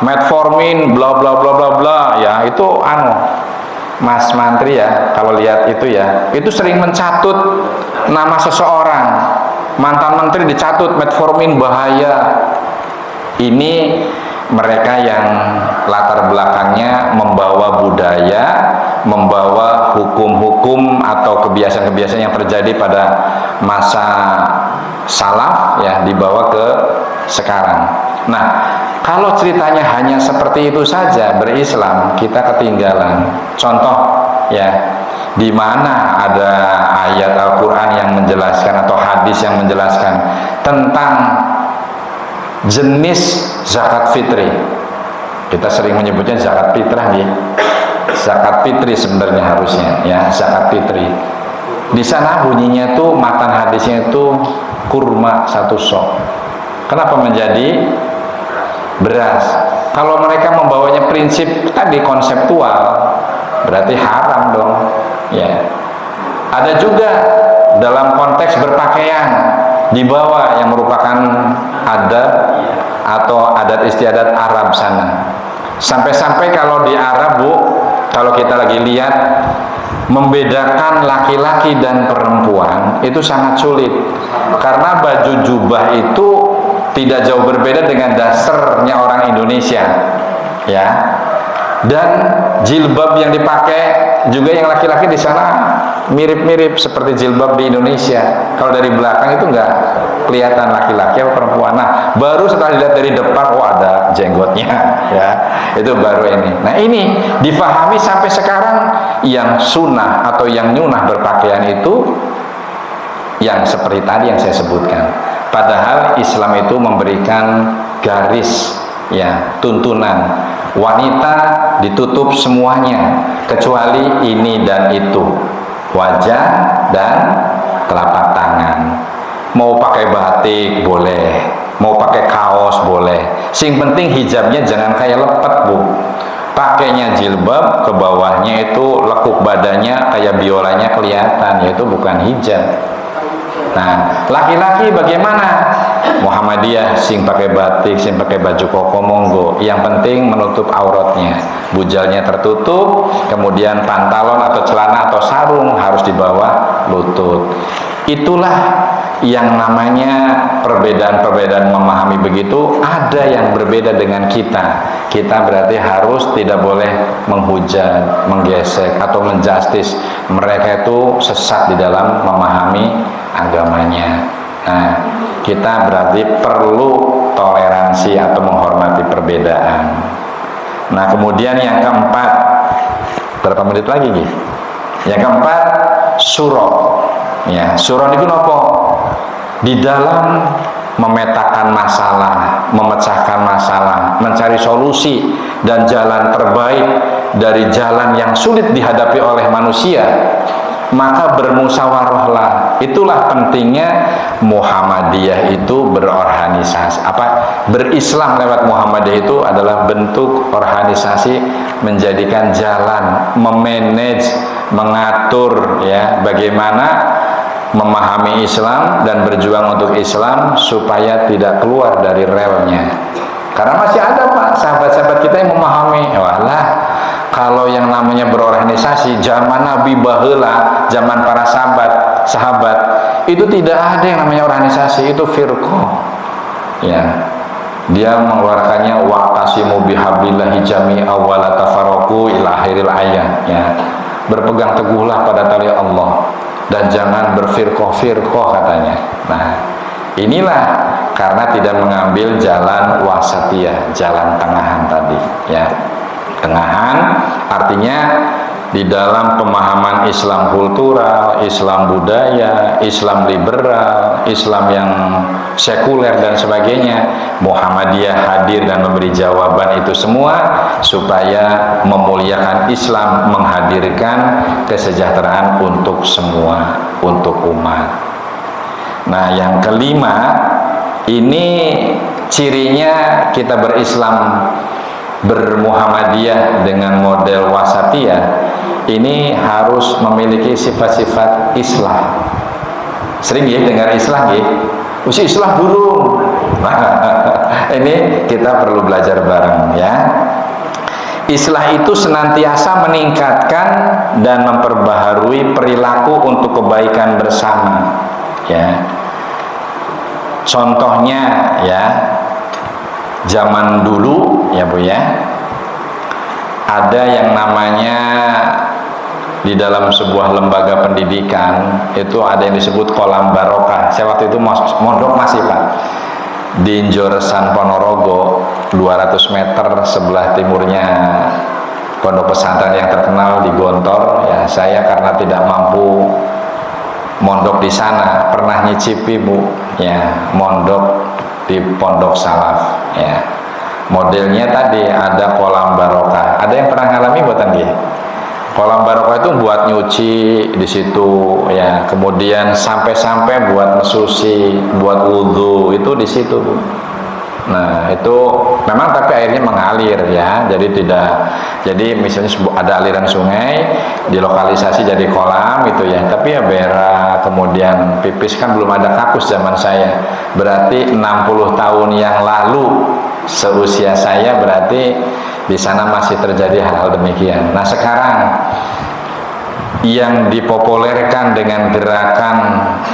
metformin, bla bla bla bla bla, ya itu Mas Mantri ya, kalau lihat itu ya, itu sering mencatut nama seseorang, mantan menteri dicatut metformin bahaya. Ini mereka yang latar belakangnya membawa budaya, membawa hukum-hukum atau kebiasaan-kebiasaan yang terjadi pada masa salaf ya, dibawa ke sekarang. Nah, kalau ceritanya hanya seperti itu saja berislam, kita ketinggalan. Contoh ya, di mana ada ayat Al-Quran yang menjelaskan atau hadis yang menjelaskan tentang jenis zakat fitri. Kita sering menyebutnya zakat fitrah ya. Zakat fitri sebenarnya harusnya ya, zakat fitri. Di sana bunyinya tuh, matan hadisnya itu kurma 1 sok. Kenapa menjadi beras? Kalau mereka membawanya prinsip tadi konseptual, berarti haram dong ya. Ada juga dalam konteks berpakaian dibawa yang merupakan adat atau adat istiadat Arab sana. Sampai-sampai kalau di Arab, Bu, kalau kita lagi lihat membedakan laki-laki dan perempuan itu sangat sulit, karena baju jubah itu tidak jauh berbeda dengan dasarnya orang Indonesia ya, dan jilbab yang dipakai juga yang laki-laki di sana mirip-mirip seperti jilbab di Indonesia. Kalau dari belakang itu enggak kelihatan laki-laki atau perempuan. Nah, baru setelah dilihat dari depan, oh ada jenggotnya ya, itu baru ini. Nah, ini difahami sampai sekarang yang sunnah atau yang nyunah berpakaian itu yang seperti tadi yang saya sebutkan. Padahal Islam itu memberikan garis ya, tuntunan wanita ditutup semuanya kecuali ini dan itu, wajah dan telapak tangan. Mau pakai batik boleh, mau pakai kaos boleh, sing penting hijabnya jangan kayak lepet, Bu. Pakainya jilbab, ke bawahnya itu lekuk badannya kayak biolanya kelihatan, yaitu bukan hijab. Nah, laki-laki bagaimana? Muhammadiyah sing pakai batik, sing pakai baju koko monggo. Yang penting menutup auratnya, bujalnya tertutup, kemudian pantalon atau celana atau sarung harus di bawah lutut. Itulah yang namanya perbedaan-perbedaan memahami begitu. Ada yang berbeda dengan kita. Kita berarti harus tidak boleh menghujat, menggesek atau menjustis. Mereka itu sesat di dalam memahami agamanya. Nah, kita berarti perlu toleransi atau menghormati perbedaan. Nah, kemudian yang keempat, berapa menit lagi nih? Yang keempat, surah. Ya, surah itu apa? Di dalam memetakan masalah, memecahkan masalah, mencari solusi dan jalan terbaik dari jalan yang sulit dihadapi oleh manusia, maka bermusyawarahlah. Itulah pentingnya Muhammadiyah itu berorganisasi. Berislam lewat Muhammadiyah itu adalah bentuk organisasi, menjadikan jalan, memanage, mengatur ya, bagaimana memahami Islam dan berjuang untuk Islam supaya tidak keluar dari relnya. Karena masih ada, Pak, sahabat-sahabat kita yang memahami, walah, kalau yang namanya berorganisasi zaman Nabi baheula, zaman para sahabat itu tidak ada yang namanya organisasi, itu firqah. Ya. Dia mengeluarkannya waqtasimu bihablillahi jami'a wa la tafarraqu ila akhiril ayat ya. Berpegang teguhlah pada tali Allah dan jangan berfirqah-firqah katanya. Nah, inilah karena tidak mengambil jalan wasatiyah, jalan tengahan tadi ya. Tengahan artinya di dalam pemahaman Islam kultural, Islam budaya, Islam liberal, Islam yang sekuler dan sebagainya, Muhammadiyah hadir dan memberi jawaban itu semua supaya memuliakan Islam, menghadirkan kesejahteraan untuk semua, untuk umat. Nah, yang kelima, ini cirinya kita berislam bermuhammadiyah dengan model wasatiyah ini harus memiliki sifat-sifat islah. Sering ya dengar islah ya, usi islah burung. Ini kita perlu belajar bareng ya. Islah itu senantiasa meningkatkan dan memperbaharui perilaku untuk kebaikan bersama ya. Contohnya ya, zaman dulu ya Bu ya, ada yang namanya di dalam sebuah lembaga pendidikan itu ada yang disebut kolam barokah. Saya waktu itu mondok masih Pak di Joresan Ponorogo, 200 meter sebelah timurnya pondok pesantren yang terkenal di Gontor ya. Saya karena tidak mampu mondok di sana, pernah nyicipi Bu ya, mondok di pondok salaf ya. Modelnya tadi ada kolam barokah. Ada yang pernah ngalami buatan dia? Kolam barokah itu buat nyuci di situ ya, kemudian sampai-sampai buat mesuci, buat wudhu itu di situ Bu. Nah itu memang tapi airnya mengalir ya, jadi tidak, jadi misalnya ada aliran sungai dilokalisasi jadi kolam itu ya, tapi ya berak kemudian pipis kan belum ada kakus zaman saya, berarti 60 tahun yang lalu seusia saya berarti di sana masih terjadi hal-hal demikian. Nah sekarang yang dipopulerkan dengan gerakan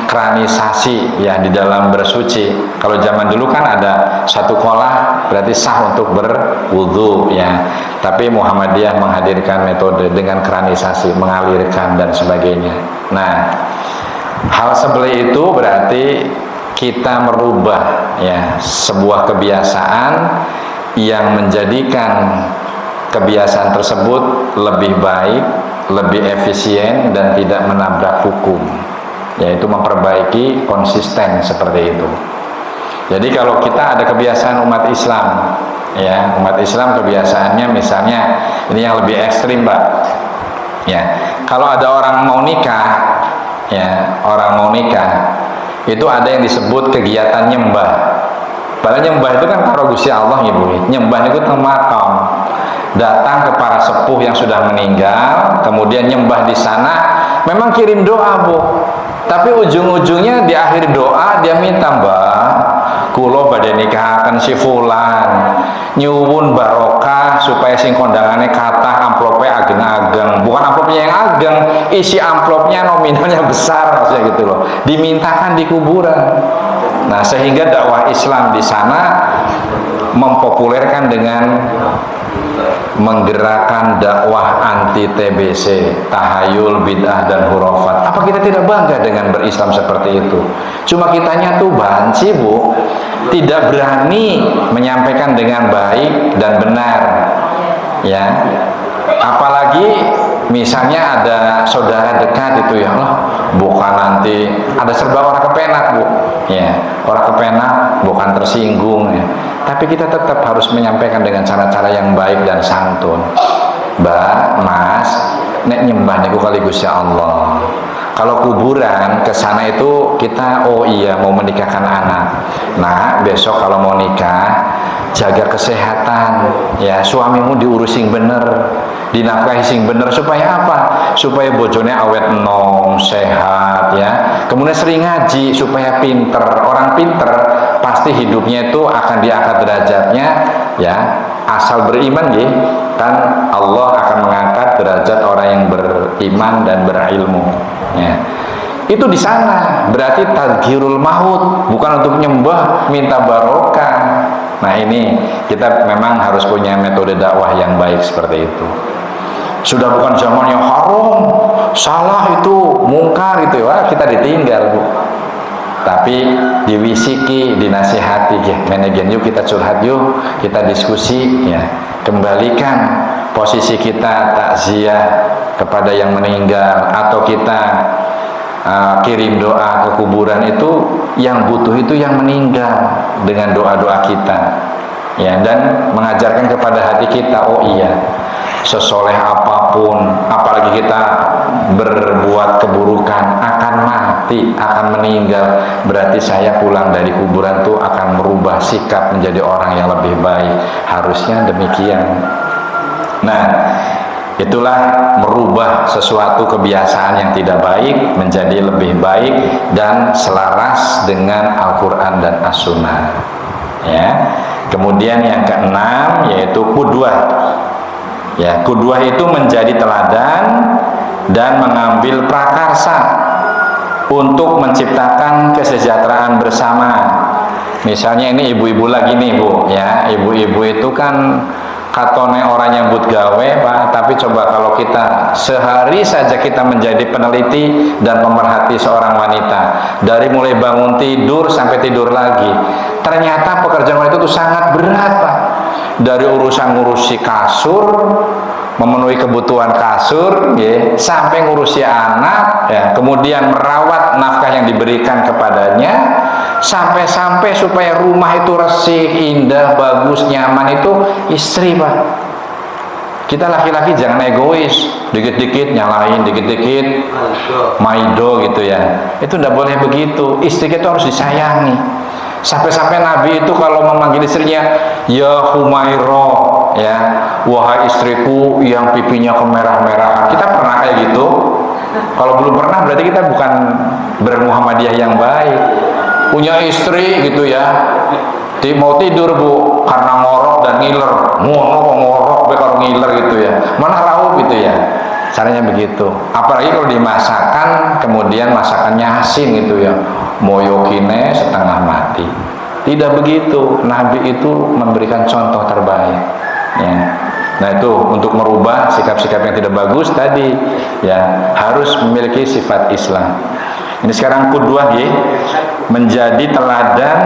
kranisasi ya di dalam bersuci. Kalau zaman dulu kan ada satu kolah berarti sah untuk berwudu ya. Tapi Muhammadiyah menghadirkan metode dengan kranisasi, mengalirkan dan sebagainya. Nah, hal seperti itu berarti kita merubah ya sebuah kebiasaan yang menjadikan kebiasaan tersebut lebih baik, lebih efisien dan tidak menabrak hukum, yaitu memperbaiki konsisten seperti itu. Jadi kalau kita ada kebiasaan umat Islam ya, umat Islam kebiasaannya misalnya ini yang lebih ekstrim Pak ya, kalau ada orang mau nikah ya, orang mau nikah itu ada yang disebut kegiatan nyembah. Padahal nyembah itu kan karo Gusti Allah ya Bu. Nyembah itu teng makam. Datang ke para sepuh yang sudah meninggal, kemudian nyembah di sana, memang kirim doa Bu. Tapi ujung-ujungnya di akhir doa dia minta, Mbah, kula badhe nikahaken si fulan. Nyuwun barokah supaya sing kondangane kathah, amplope ageng-ageng. Bukan amplopnya yang ageng, isi amplopnya nominalnya besar maksudnya gitu loh. Dimintakan di kuburan. Nah, sehingga dakwah Islam di sana mempopulerkan dengan menggerakkan dakwah anti TBC, tahayul, bid'ah dan hurafat. Apa kita tidak bangga dengan berislam seperti itu? Cuma kitanya tuh banci Bu, tidak berani menyampaikan dengan baik dan benar. Ya. Apalagi misalnya ada saudara dekat itu ya, loh, bukan nanti ada serba orang kepenak Bu. Ya, orang kepenak bukan tersinggung ya. Tapi kita tetap harus menyampaikan dengan cara-cara yang baik dan santun. Mbak, Mas, nek nyembah niku kali Gusti Allah. Kalau kuburan ke sana itu kita oh iya mau menikahkan anak. Nah, besok kalau mau nikah jaga kesehatan ya, suamimu diurusin bener, dinafkahi sing bener supaya apa? Supaya bojone awet enom, sehat ya. Kemudian sering ngaji supaya pinter. Orang pinter pasti hidupnya itu akan diangkat derajatnya ya, asal beriman ya. Kan Allah akan mengangkat derajat orang yang beriman dan berilmu ya. Itu di sana berarti tadhkirul maut, bukan untuk nyembah minta barokah. Nah ini kita memang harus punya metode dakwah yang baik seperti itu. Sudah bukan zaman yang haram, salah itu, mungkar itu ya, kita ditinggal Bu. Tapi diwisiki, dinasihati ya, manajen yuk kita curhat yuk, kita diskusi ya, kembalikan posisi kita takziah kepada yang meninggal, atau kita kirim doa ke kuburan itu, yang butuh itu yang meninggal dengan doa-doa kita ya, dan mengajarkan kepada hati kita oh iya sesoleh apapun, apalagi kita berbuat keburukan, akan mati, akan meninggal. Berarti saya pulang dari kuburan tuh akan merubah sikap menjadi orang yang lebih baik. Harusnya demikian. Nah, itulah merubah sesuatu kebiasaan yang tidak baik menjadi lebih baik dan selaras dengan Al-Quran dan As-Sunnah. Ya. Kemudian yang keenam yaitu qudwah. Ya, qudwah itu menjadi teladan dan mengambil prakarsa untuk menciptakan kesejahteraan bersama. Misalnya ini ibu-ibu lagi nih Bu, ya. Ibu-ibu itu kan katone orang nyambut gawe Pak, tapi coba kalau kita sehari saja kita menjadi peneliti dan pemerhati seorang wanita, dari mulai bangun tidur sampai tidur lagi, ternyata pekerjaan wanita itu sangat berat Pak. Dari urusan ngurusi kasur, memenuhi kebutuhan kasur, ya, sampai ngurusi anak, ya, kemudian merawat nafkah yang diberikan kepadanya, sampai-sampai supaya rumah itu resik, indah, bagus, nyaman itu istri Pak. Kita laki-laki jangan egois, dikit-dikit nyalain, dikit-dikit maido gitu ya. Itu tidak boleh begitu. Istri itu harus disayangi. Sampai-sampai Nabi itu kalau memanggil istrinya, ya Humairo, ya, wahai istriku yang pipinya kemerah-merahan. Kita pernah kayak gitu? Kalau belum pernah berarti kita bukan bermuhammadiyah yang baik. Punya istri gitu ya, mau tidur Bu, karena ngorok dan ngiler, ngorok kalau ngiler gitu ya, mana tahu gitu ya. Caranya begitu. Apalagi kalau dimasakkan, kemudian masakannya asin gitu ya, moyokine setengah mati. Tidak begitu. Nabi itu memberikan contoh terbaik. Ya. Nah itu untuk merubah sikap-sikap yang tidak bagus tadi, ya harus memiliki sifat Islam. Ini sekarang qudwah ya, menjadi teladan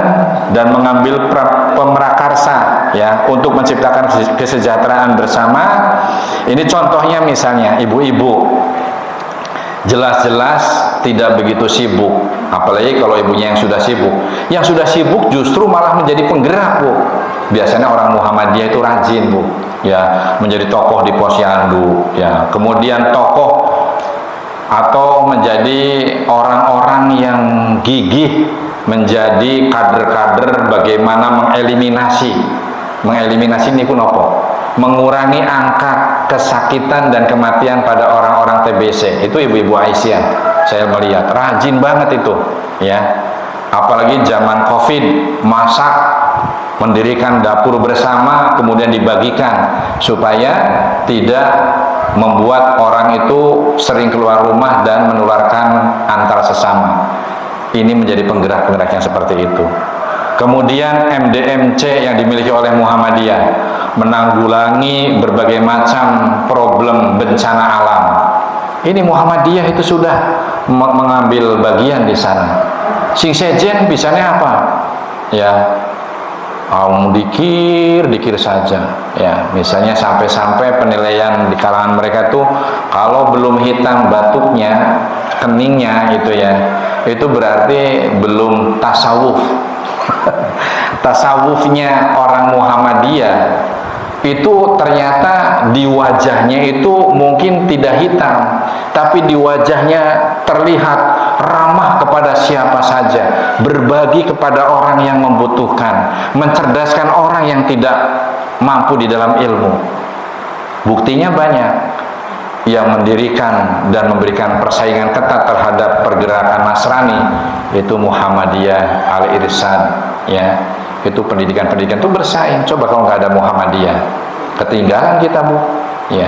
dan mengambil pemrakarsa ya untuk menciptakan kesejahteraan bersama. Ini contohnya misalnya ibu-ibu jelas-jelas tidak begitu sibuk, apalagi kalau ibunya yang sudah sibuk. Yang sudah sibuk justru malah menjadi penggerak Bu. Biasanya orang Muhammadiyah itu rajin Bu, ya menjadi tokoh di posyandu, ya kemudian tokoh atau menjadi orang-orang yang gigih menjadi kader-kader bagaimana mengeliminasi ini pun apa? Mengurangi angka kesakitan dan kematian pada orang-orang TBC. Itu ibu-ibu Aisyah saya melihat rajin banget itu ya, apalagi zaman Covid, masak, mendirikan dapur bersama kemudian dibagikan supaya tidak membuat orang itu sering keluar rumah dan menularkan antar sesama. Ini menjadi penggerak-penggerak yang seperti itu. Kemudian MDMC yang dimiliki oleh Muhammadiyah menanggulangi berbagai macam problem bencana alam. Ini Muhammadiyah itu sudah mengambil bagian di sana. Sing sejen bisanya apa? Ya, dikir saja ya, misalnya sampai-sampai penilaian di kalangan mereka tuh kalau belum hitam batuknya, keningnya itu ya, itu berarti belum tasawuf. Tasawufnya orang Muhammadiyah itu ternyata di wajahnya itu mungkin tidak hitam, tapi di wajahnya terlihat ramah kepada siapa saja, berbagi kepada orang yang membutuhkan, mencerdaskan orang yang tidak mampu di dalam ilmu. Buktinya banyak yang mendirikan dan memberikan persaingan ketat terhadap pergerakan Nasrani, itu Muhammadiyah Al-Irsyad ya. Itu pendidikan-pendidikan itu bersaing. Coba kalau nggak ada Muhammadiyah, ketinggalan kita Bu ya.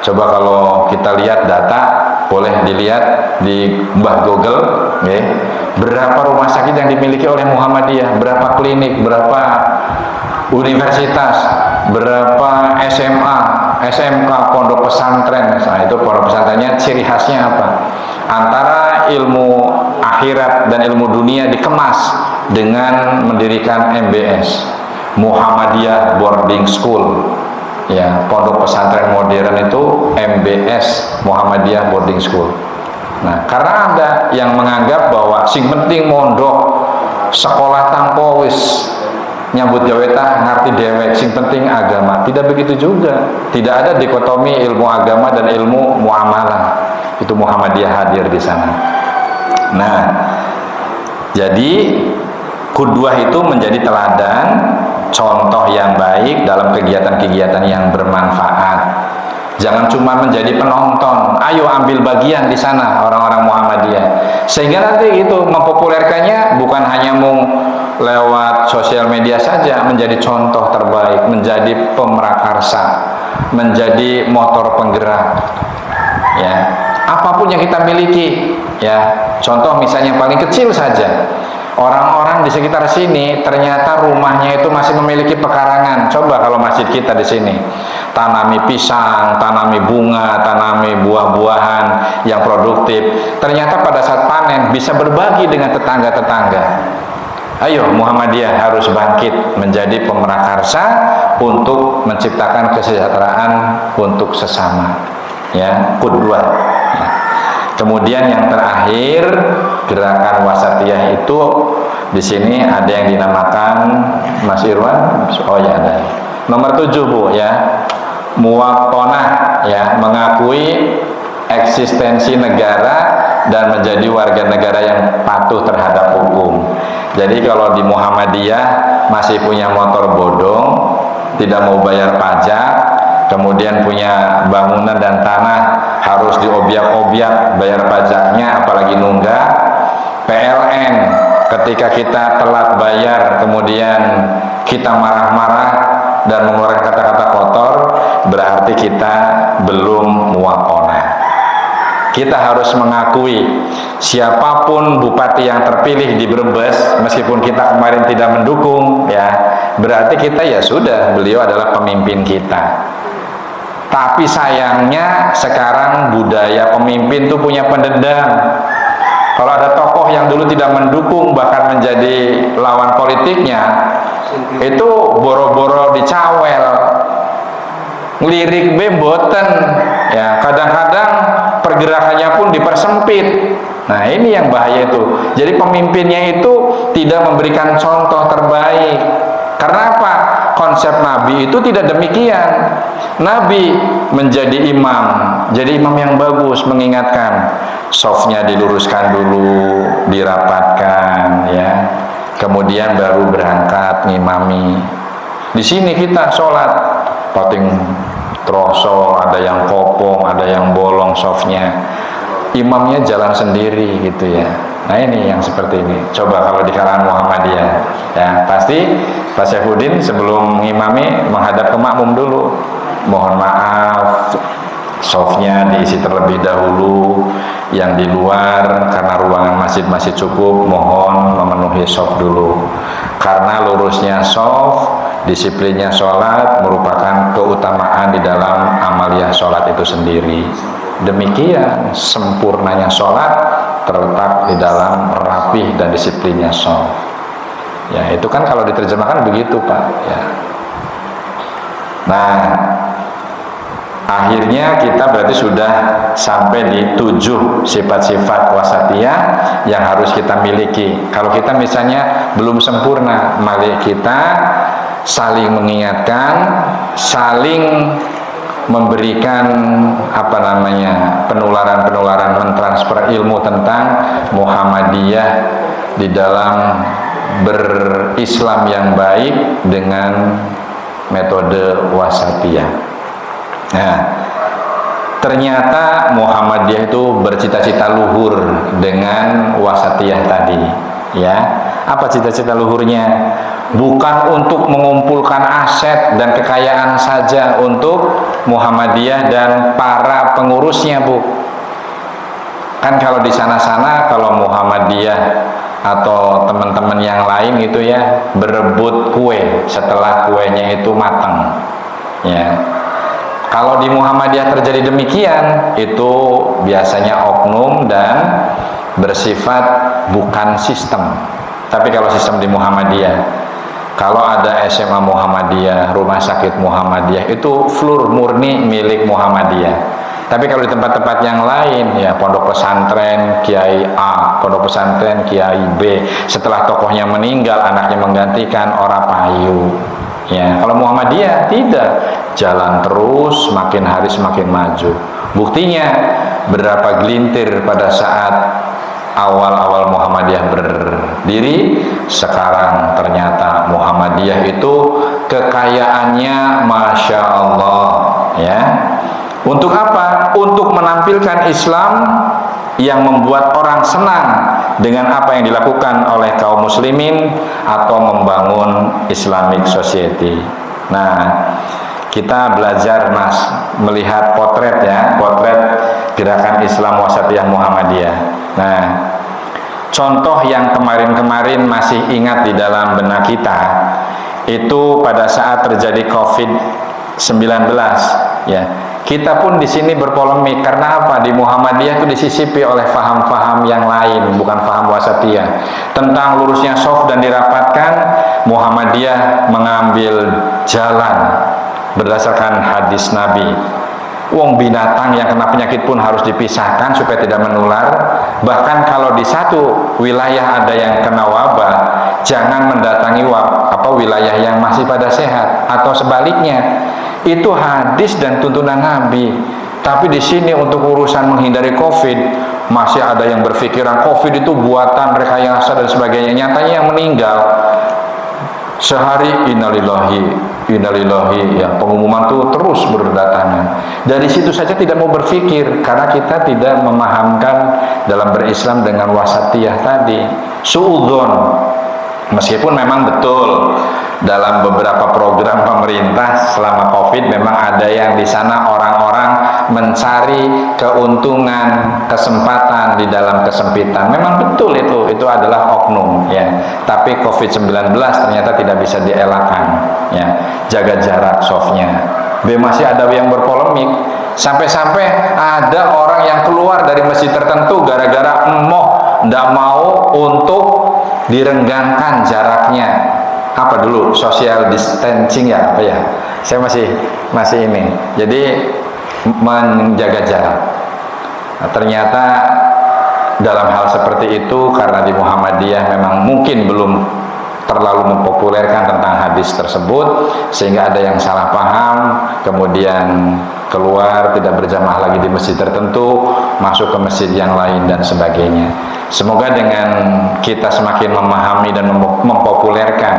Coba kalau kita lihat data, boleh dilihat di Mbah Google ya, berapa rumah sakit yang dimiliki oleh Muhammadiyah, berapa klinik, berapa universitas, berapa SMA, SMK, pondok pesantren. Nah itu pondok pesantrennya ciri khasnya apa? Antara ilmu akhirat dan ilmu dunia dikemas dengan mendirikan MBS, Muhammadiyah Boarding School ya, pondok pesantren modern itu MBS, Muhammadiyah Boarding School. Nah karena ada yang menganggap bahwa sing penting mondok sekolah tangkowis nyambut gawe tah ngarti dewek sing penting agama. Tidak begitu juga. Tidak ada dikotomi ilmu agama dan ilmu muamalah. Itu Muhammadiyah hadir di sana. Nah, jadi qudwah itu menjadi teladan, contoh yang baik dalam kegiatan-kegiatan yang bermanfaat. Jangan cuma menjadi penonton. Ayo ambil bagian di sana orang-orang Muhammadiyah. Sehingga nanti itu mempopulerkannya bukan hanya lewat sosial media saja, menjadi contoh terbaik, menjadi pemrakarsa, menjadi motor penggerak. Ya, apapun yang kita miliki, ya. Contoh misalnya paling kecil saja. Orang-orang di sekitar sini ternyata rumahnya itu masih memiliki pekarangan. Coba kalau masjid kita di sini, tanami pisang, tanami bunga, tanami buah-buahan yang produktif. Ternyata pada saat panen bisa berbagi dengan tetangga-tetangga. Ayo Muhammadiyah harus bangkit menjadi pemrakarsa untuk menciptakan kesejahteraan untuk sesama. Ya, qudwah. Ya. Kemudian yang terakhir, gerakan wasatiyah itu di sini ada yang dinamakan Mas Irwan. Oh ya ada. Nomor 7 Bu ya. Muwatonah ya, mengakui eksistensi negara dan menjadi warga negara yang patuh terhadap hukum. Jadi kalau di Muhammadiyah masih punya motor bodong, tidak mau bayar pajak, kemudian punya bangunan dan tanah harus diobyak-obyak bayar pajaknya, apalagi nunggak. PLN ketika kita telat bayar kemudian kita marah-marah dan mengeluarkan kata-kata kotor, berarti kita belum muwatonah. Kita harus mengakui siapapun bupati yang terpilih di Brebes, meskipun kita kemarin tidak mendukung, ya berarti kita ya sudah, beliau adalah pemimpin kita. Tapi sayangnya sekarang budaya pemimpin tuh punya pendendam. Kalau ada tokoh yang dulu tidak mendukung bahkan menjadi lawan politiknya, itu boro-boro dicawel, lirik bemboten, ya kadang-kadang pergerakannya pun dipersempit. Nah ini yang bahaya itu. Jadi pemimpinnya itu tidak memberikan contoh terbaik. Karena apa? Konsep Nabi itu tidak demikian. Nabi menjadi imam, jadi imam yang bagus, mengingatkan softnya diluruskan dulu, dirapatkan, ya. Kemudian baru berangkat ngimami. Di sini kita sholat, poting troso, ada yang kopong, ada yang bolong softnya. Imamnya jalan sendiri gitu ya. Nah ini yang seperti ini. Coba kalau di kalangan Muhammadiyah, ya pasti Pak Saifuddin sebelum ngimami menghadap ke makmum dulu. Mohon maaf, softnya diisi terlebih dahulu. Yang di luar karena ruangan masjid masih cukup, mohon memenuhi soft dulu. Karena lurusnya soft, disiplinnya sholat merupakan keutamaan di dalam amaliyah sholat itu sendiri. Demikian sempurnanya sholat terletak di dalam rapih dan disiplinnya sholat. Ya itu kan kalau diterjemahkan begitu Pak. Ya. Nah akhirnya kita berarti sudah sampai di 7 sifat-sifat wasatiyah yang harus kita miliki. Kalau kita misalnya belum sempurna, mari kita saling mengingatkan, saling memberikan penularan-penularan, mentransfer ilmu tentang Muhammadiyah di dalam berislam yang baik dengan metode wasatiyah. Nah, ternyata Muhammadiyah itu bercita-cita luhur dengan wasatiyah tadi, ya. Apa cita-cita luhurnya? Bukan untuk mengumpulkan aset dan kekayaan saja untuk Muhammadiyah dan para pengurusnya, Bu. Kan kalau di sana-sana kalau Muhammadiyah atau teman-teman yang lain itu ya berebut kue setelah kuenya itu matang. Ya. Kalau di Muhammadiyah terjadi demikian, itu biasanya oknum dan bersifat bukan sistem. Tapi kalau sistem di Muhammadiyah, kalau ada SMA Muhammadiyah, rumah sakit Muhammadiyah, itu floor murni milik Muhammadiyah. Tapi kalau di tempat-tempat yang lain, ya pondok pesantren Kiai A, pondok pesantren Kiai B, setelah tokohnya meninggal, anaknya menggantikan, ora payu. Ya, kalau Muhammadiyah tidak, jalan terus, makin hari semakin maju. Buktinya berapa gelintir pada saat awal-awal Muhammadiyah berdiri, sekarang ternyata Muhammadiyah itu kekayaannya Masya Allah, ya. Untuk apa? Untuk menampilkan Islam yang membuat orang senang dengan apa yang dilakukan oleh kaum muslimin atau membangun Islamic Society. Nah, kita belajar Mas melihat potret, ya, potret gerakan Islam Wasatiyah Muhammadiyah. Nah, contoh yang kemarin-kemarin masih ingat di dalam benak kita itu pada saat terjadi COVID-19, ya. Kita pun di sini berpolemik karena apa? Di Muhammadiyah itu disisipi oleh faham-faham yang lain, bukan faham wasatiyah. Tentang lurusnya soft dan dirapatkan, Muhammadiyah mengambil jalan berdasarkan hadis Nabi. Wong binatang yang kena penyakit pun harus dipisahkan supaya tidak menular. Bahkan kalau di satu wilayah ada yang kena wabah, jangan mendatangi wilayah yang masih pada sehat, atau sebaliknya. Itu hadis dan tuntunan Nabi. Tapi di sini untuk urusan menghindari COVID, masih ada yang berpikiran COVID itu buatan rekayasa dan sebagainya. Nyatanya yang meninggal sehari innalillahi ya, pengumuman itu terus berdatangan. Dari situ saja tidak mau berpikir karena kita tidak memahamkan dalam berislam dengan wasatiyah tadi. Suudzon, meskipun memang betul dalam beberapa program pemerintah selama COVID memang ada yang di sana orang-orang mencari keuntungan, kesempatan di dalam kesempitan. Memang betul itu adalah oknum, ya. Tapi COVID-19 ternyata tidak bisa dielakkan, ya. Jaga jarak softnya. Masih ada yang berpolemik. Sampai-sampai ada orang yang keluar dari masjid tertentu gara-gara ndak mau untuk direnggangkan jaraknya. Apa dulu, social distancing, ya, apa ya, saya masih ini, jadi menjaga jarak. Nah, ternyata dalam hal seperti itu karena di Muhammadiyah memang mungkin belum terlalu mempopulerkan tentang hadis tersebut, sehingga ada yang salah paham, kemudian keluar tidak berjamaah lagi di masjid tertentu, masuk ke masjid yang lain dan sebagainya. Semoga dengan kita semakin memahami dan mempopulerkan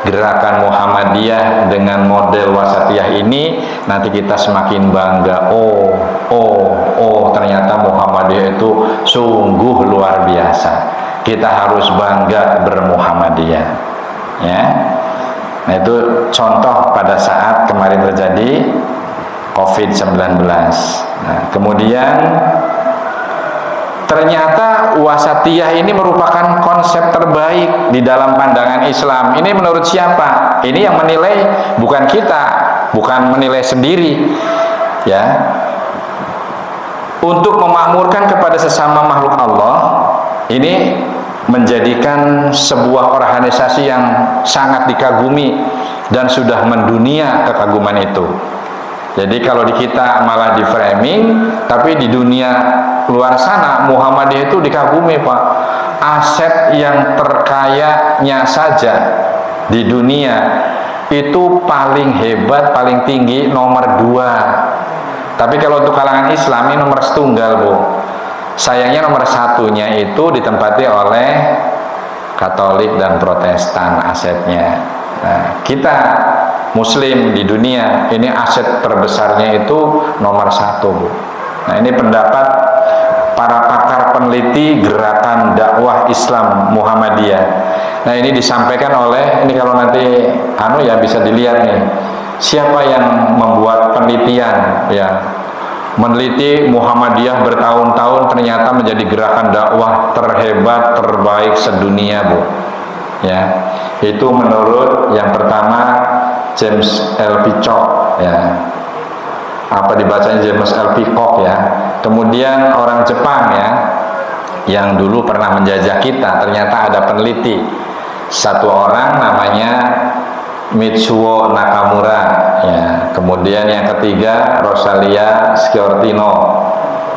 gerakan Muhammadiyah dengan model wasatiyah ini, nanti kita semakin bangga. Ternyata Muhammadiyah itu sungguh luar biasa. Kita harus bangga bermuhammadiyah, ya. Nah, itu contoh pada saat kemarin terjadi COVID-19. Nah, kemudian ternyata wasatiyah ini merupakan konsep terbaik di dalam pandangan Islam. Ini menurut siapa? Ini yang menilai bukan kita, bukan menilai sendiri, ya. Untuk memakmurkan kepada sesama makhluk Allah, ini menjadikan sebuah organisasi yang sangat dikagumi dan sudah mendunia kekaguman itu. Jadi kalau di kita malah di framing, tapi di dunia luar sana Muhammadiyah itu dikagumi, Pak. Aset yang terkayanya saja di dunia itu paling hebat, paling tinggi nomor 2. Tapi kalau untuk kalangan Islam ini nomor setunggal, Bu. Sayangnya nomor satunya itu ditempati oleh Katolik dan Protestan asetnya. Nah, kita Muslim di dunia ini aset terbesarnya itu nomor 1, Bu. Nah, ini pendapat para pakar peneliti gerakan dakwah Islam Muhammadiyah. Nah, ini disampaikan oleh, ini kalau nanti ya bisa dilihat nih, siapa yang membuat penelitian, ya, meneliti Muhammadiyah bertahun-tahun, ternyata menjadi gerakan dakwah terhebat, terbaik sedunia, Bu. Ya, itu menurut yang pertama James L. Peacock, ya. Apa dibacanya James L. Peacock, ya. Kemudian orang Jepang, ya, yang dulu pernah menjajah kita, ternyata ada peneliti, satu orang namanya Mitsuo Nakamura, ya. Kemudian yang ketiga Rosalia Sciortino.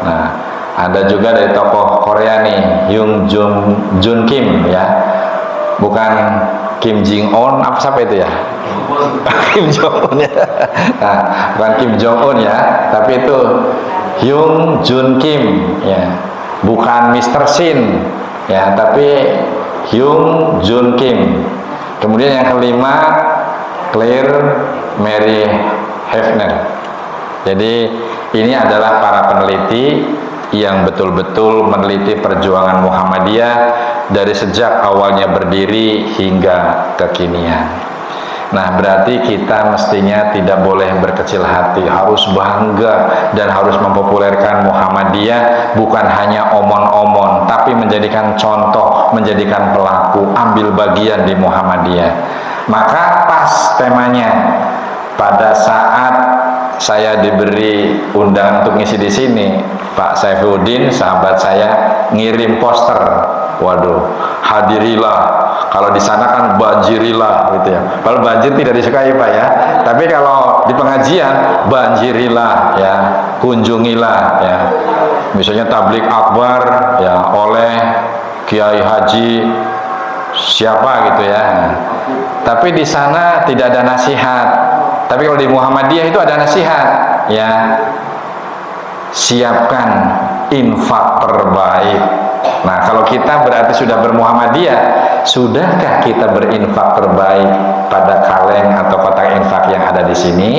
Nah, ada juga dari tokoh Korea nih, Jun Kim, ya. Bukan Kim Jong Un, apa siapa itu ya? Kim Jong Un, ya. Nah, bukan Kim Jong Un, ya, tapi itu Jun Kim, ya. Bukan Mr. Shin, ya, tapi Jun Kim. Kemudian yang kelima Claire Mary Hefner. Jadi ini adalah para peneliti yang betul-betul meneliti perjuangan Muhammadiyah dari sejak awalnya berdiri hingga kekinian. Nah, berarti kita mestinya tidak boleh berkecil hati, harus bangga dan harus mempopulerkan Muhammadiyah, bukan hanya omon-omon, tapi menjadikan contoh, menjadikan pelaku, ambil bagian di Muhammadiyah. Maka pas temanya, pada saat saya diberi undangan untuk ngisi di sini, Pak Saifuddin, sahabat saya, ngirim poster. Waduh, hadirilah. Kalau di sana kan banjirilah, gitu ya. Kalau banjir tidak disukai, Pak, ya. Tapi kalau di pengajian, banjirilah, ya, kunjungilah, ya. Misalnya tablik akbar, ya, oleh Kiai Haji siapa, gitu ya. Tapi di sana tidak ada nasihat. Tapi kalau di Muhammadiyah itu ada nasihat, ya. Siapkan infak terbaik. Nah, kalau kita berarti sudah bermuhammadiyah, sudahkah kita berinfak terbaik pada kaleng atau kotak infak yang ada di sini?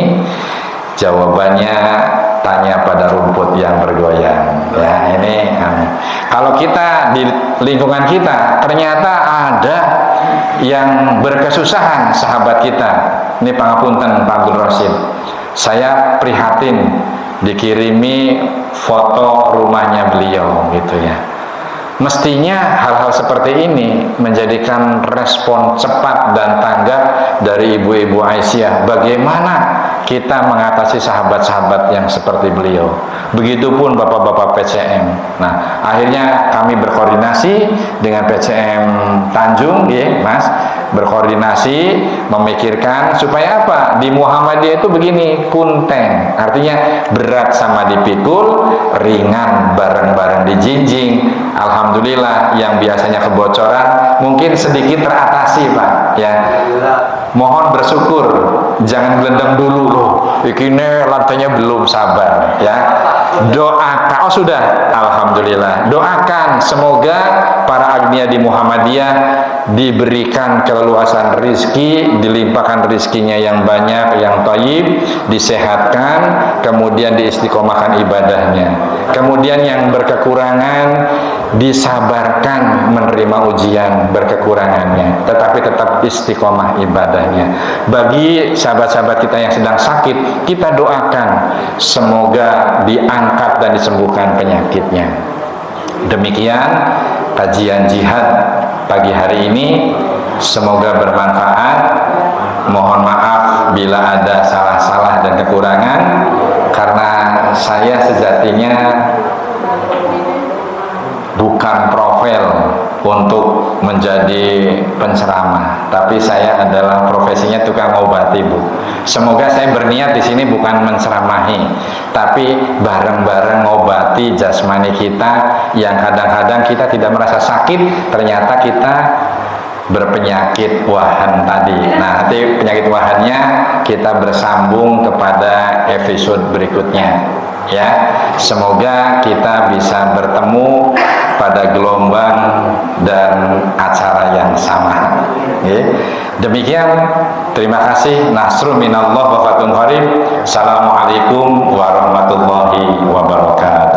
Jawabannya tanya pada rumput yang bergoyang. Ya, ini kalau kita di lingkungan kita ternyata ada yang berkesusahan, sahabat kita. Ini pangapunten Pak Abdul Rasid. Saya prihatin dikirimi foto rumahnya beliau, gitu ya. Mestinya hal-hal seperti ini menjadikan respon cepat dan tanggap dari ibu-ibu Aisyah. Bagaimana kita mengatasi sahabat-sahabat yang seperti beliau. Begitupun bapak-bapak PCM. Nah, akhirnya kami berkoordinasi dengan PCM Tanjung, ya, Mas. Berkoordinasi, memikirkan supaya apa? Di Muhammadiyah itu begini, kunteng. Artinya berat sama dipikul, ringan bareng-bareng dijinjing. Alhamdulillah, yang biasanya kebocoran mungkin sedikit teratasi, Pak, ya. Mohon bersyukur, jangan gelendang dulu loh. Ini lantainya belum, sabar, ya. Doakan, oh sudah, alhamdulillah. Doakan semoga para agnia di Muhammadiyah diberikan keleluasan rizki, dilimpahkan rizkinya yang banyak, yang thayyib, disehatkan, kemudian diistiqomahkan ibadahnya. Kemudian yang berkekurangan disabarkan menerima ujian berkekurangannya, tetapi tetap istiqomah ibadahnya. Bagi sahabat-sahabat kita yang sedang sakit, kita doakan semoga diangkat dan disembuhkan penyakitnya. Demikian kajian jihad pagi hari ini, semoga bermanfaat. Mohon maaf bila ada salah-salah dan kekurangan, karena saya sejatinya bukan profil untuk menjadi penceramah, tapi saya adalah profesinya tukang obati, Bu. Semoga saya berniat di sini bukan menceramahi, tapi bareng-bareng ngobati jasmani kita yang kadang-kadang kita tidak merasa sakit, ternyata kita berpenyakit wahan tadi. Nah, nanti penyakit wahannya kita bersambung kepada episode berikutnya, ya. Semoga kita bisa bertemu pada gelombang dan acara yang sama. Demikian, terima kasih. Nasrun minallah wa fathun qarib. Assalamualaikum warahmatullahi wabarakatuh.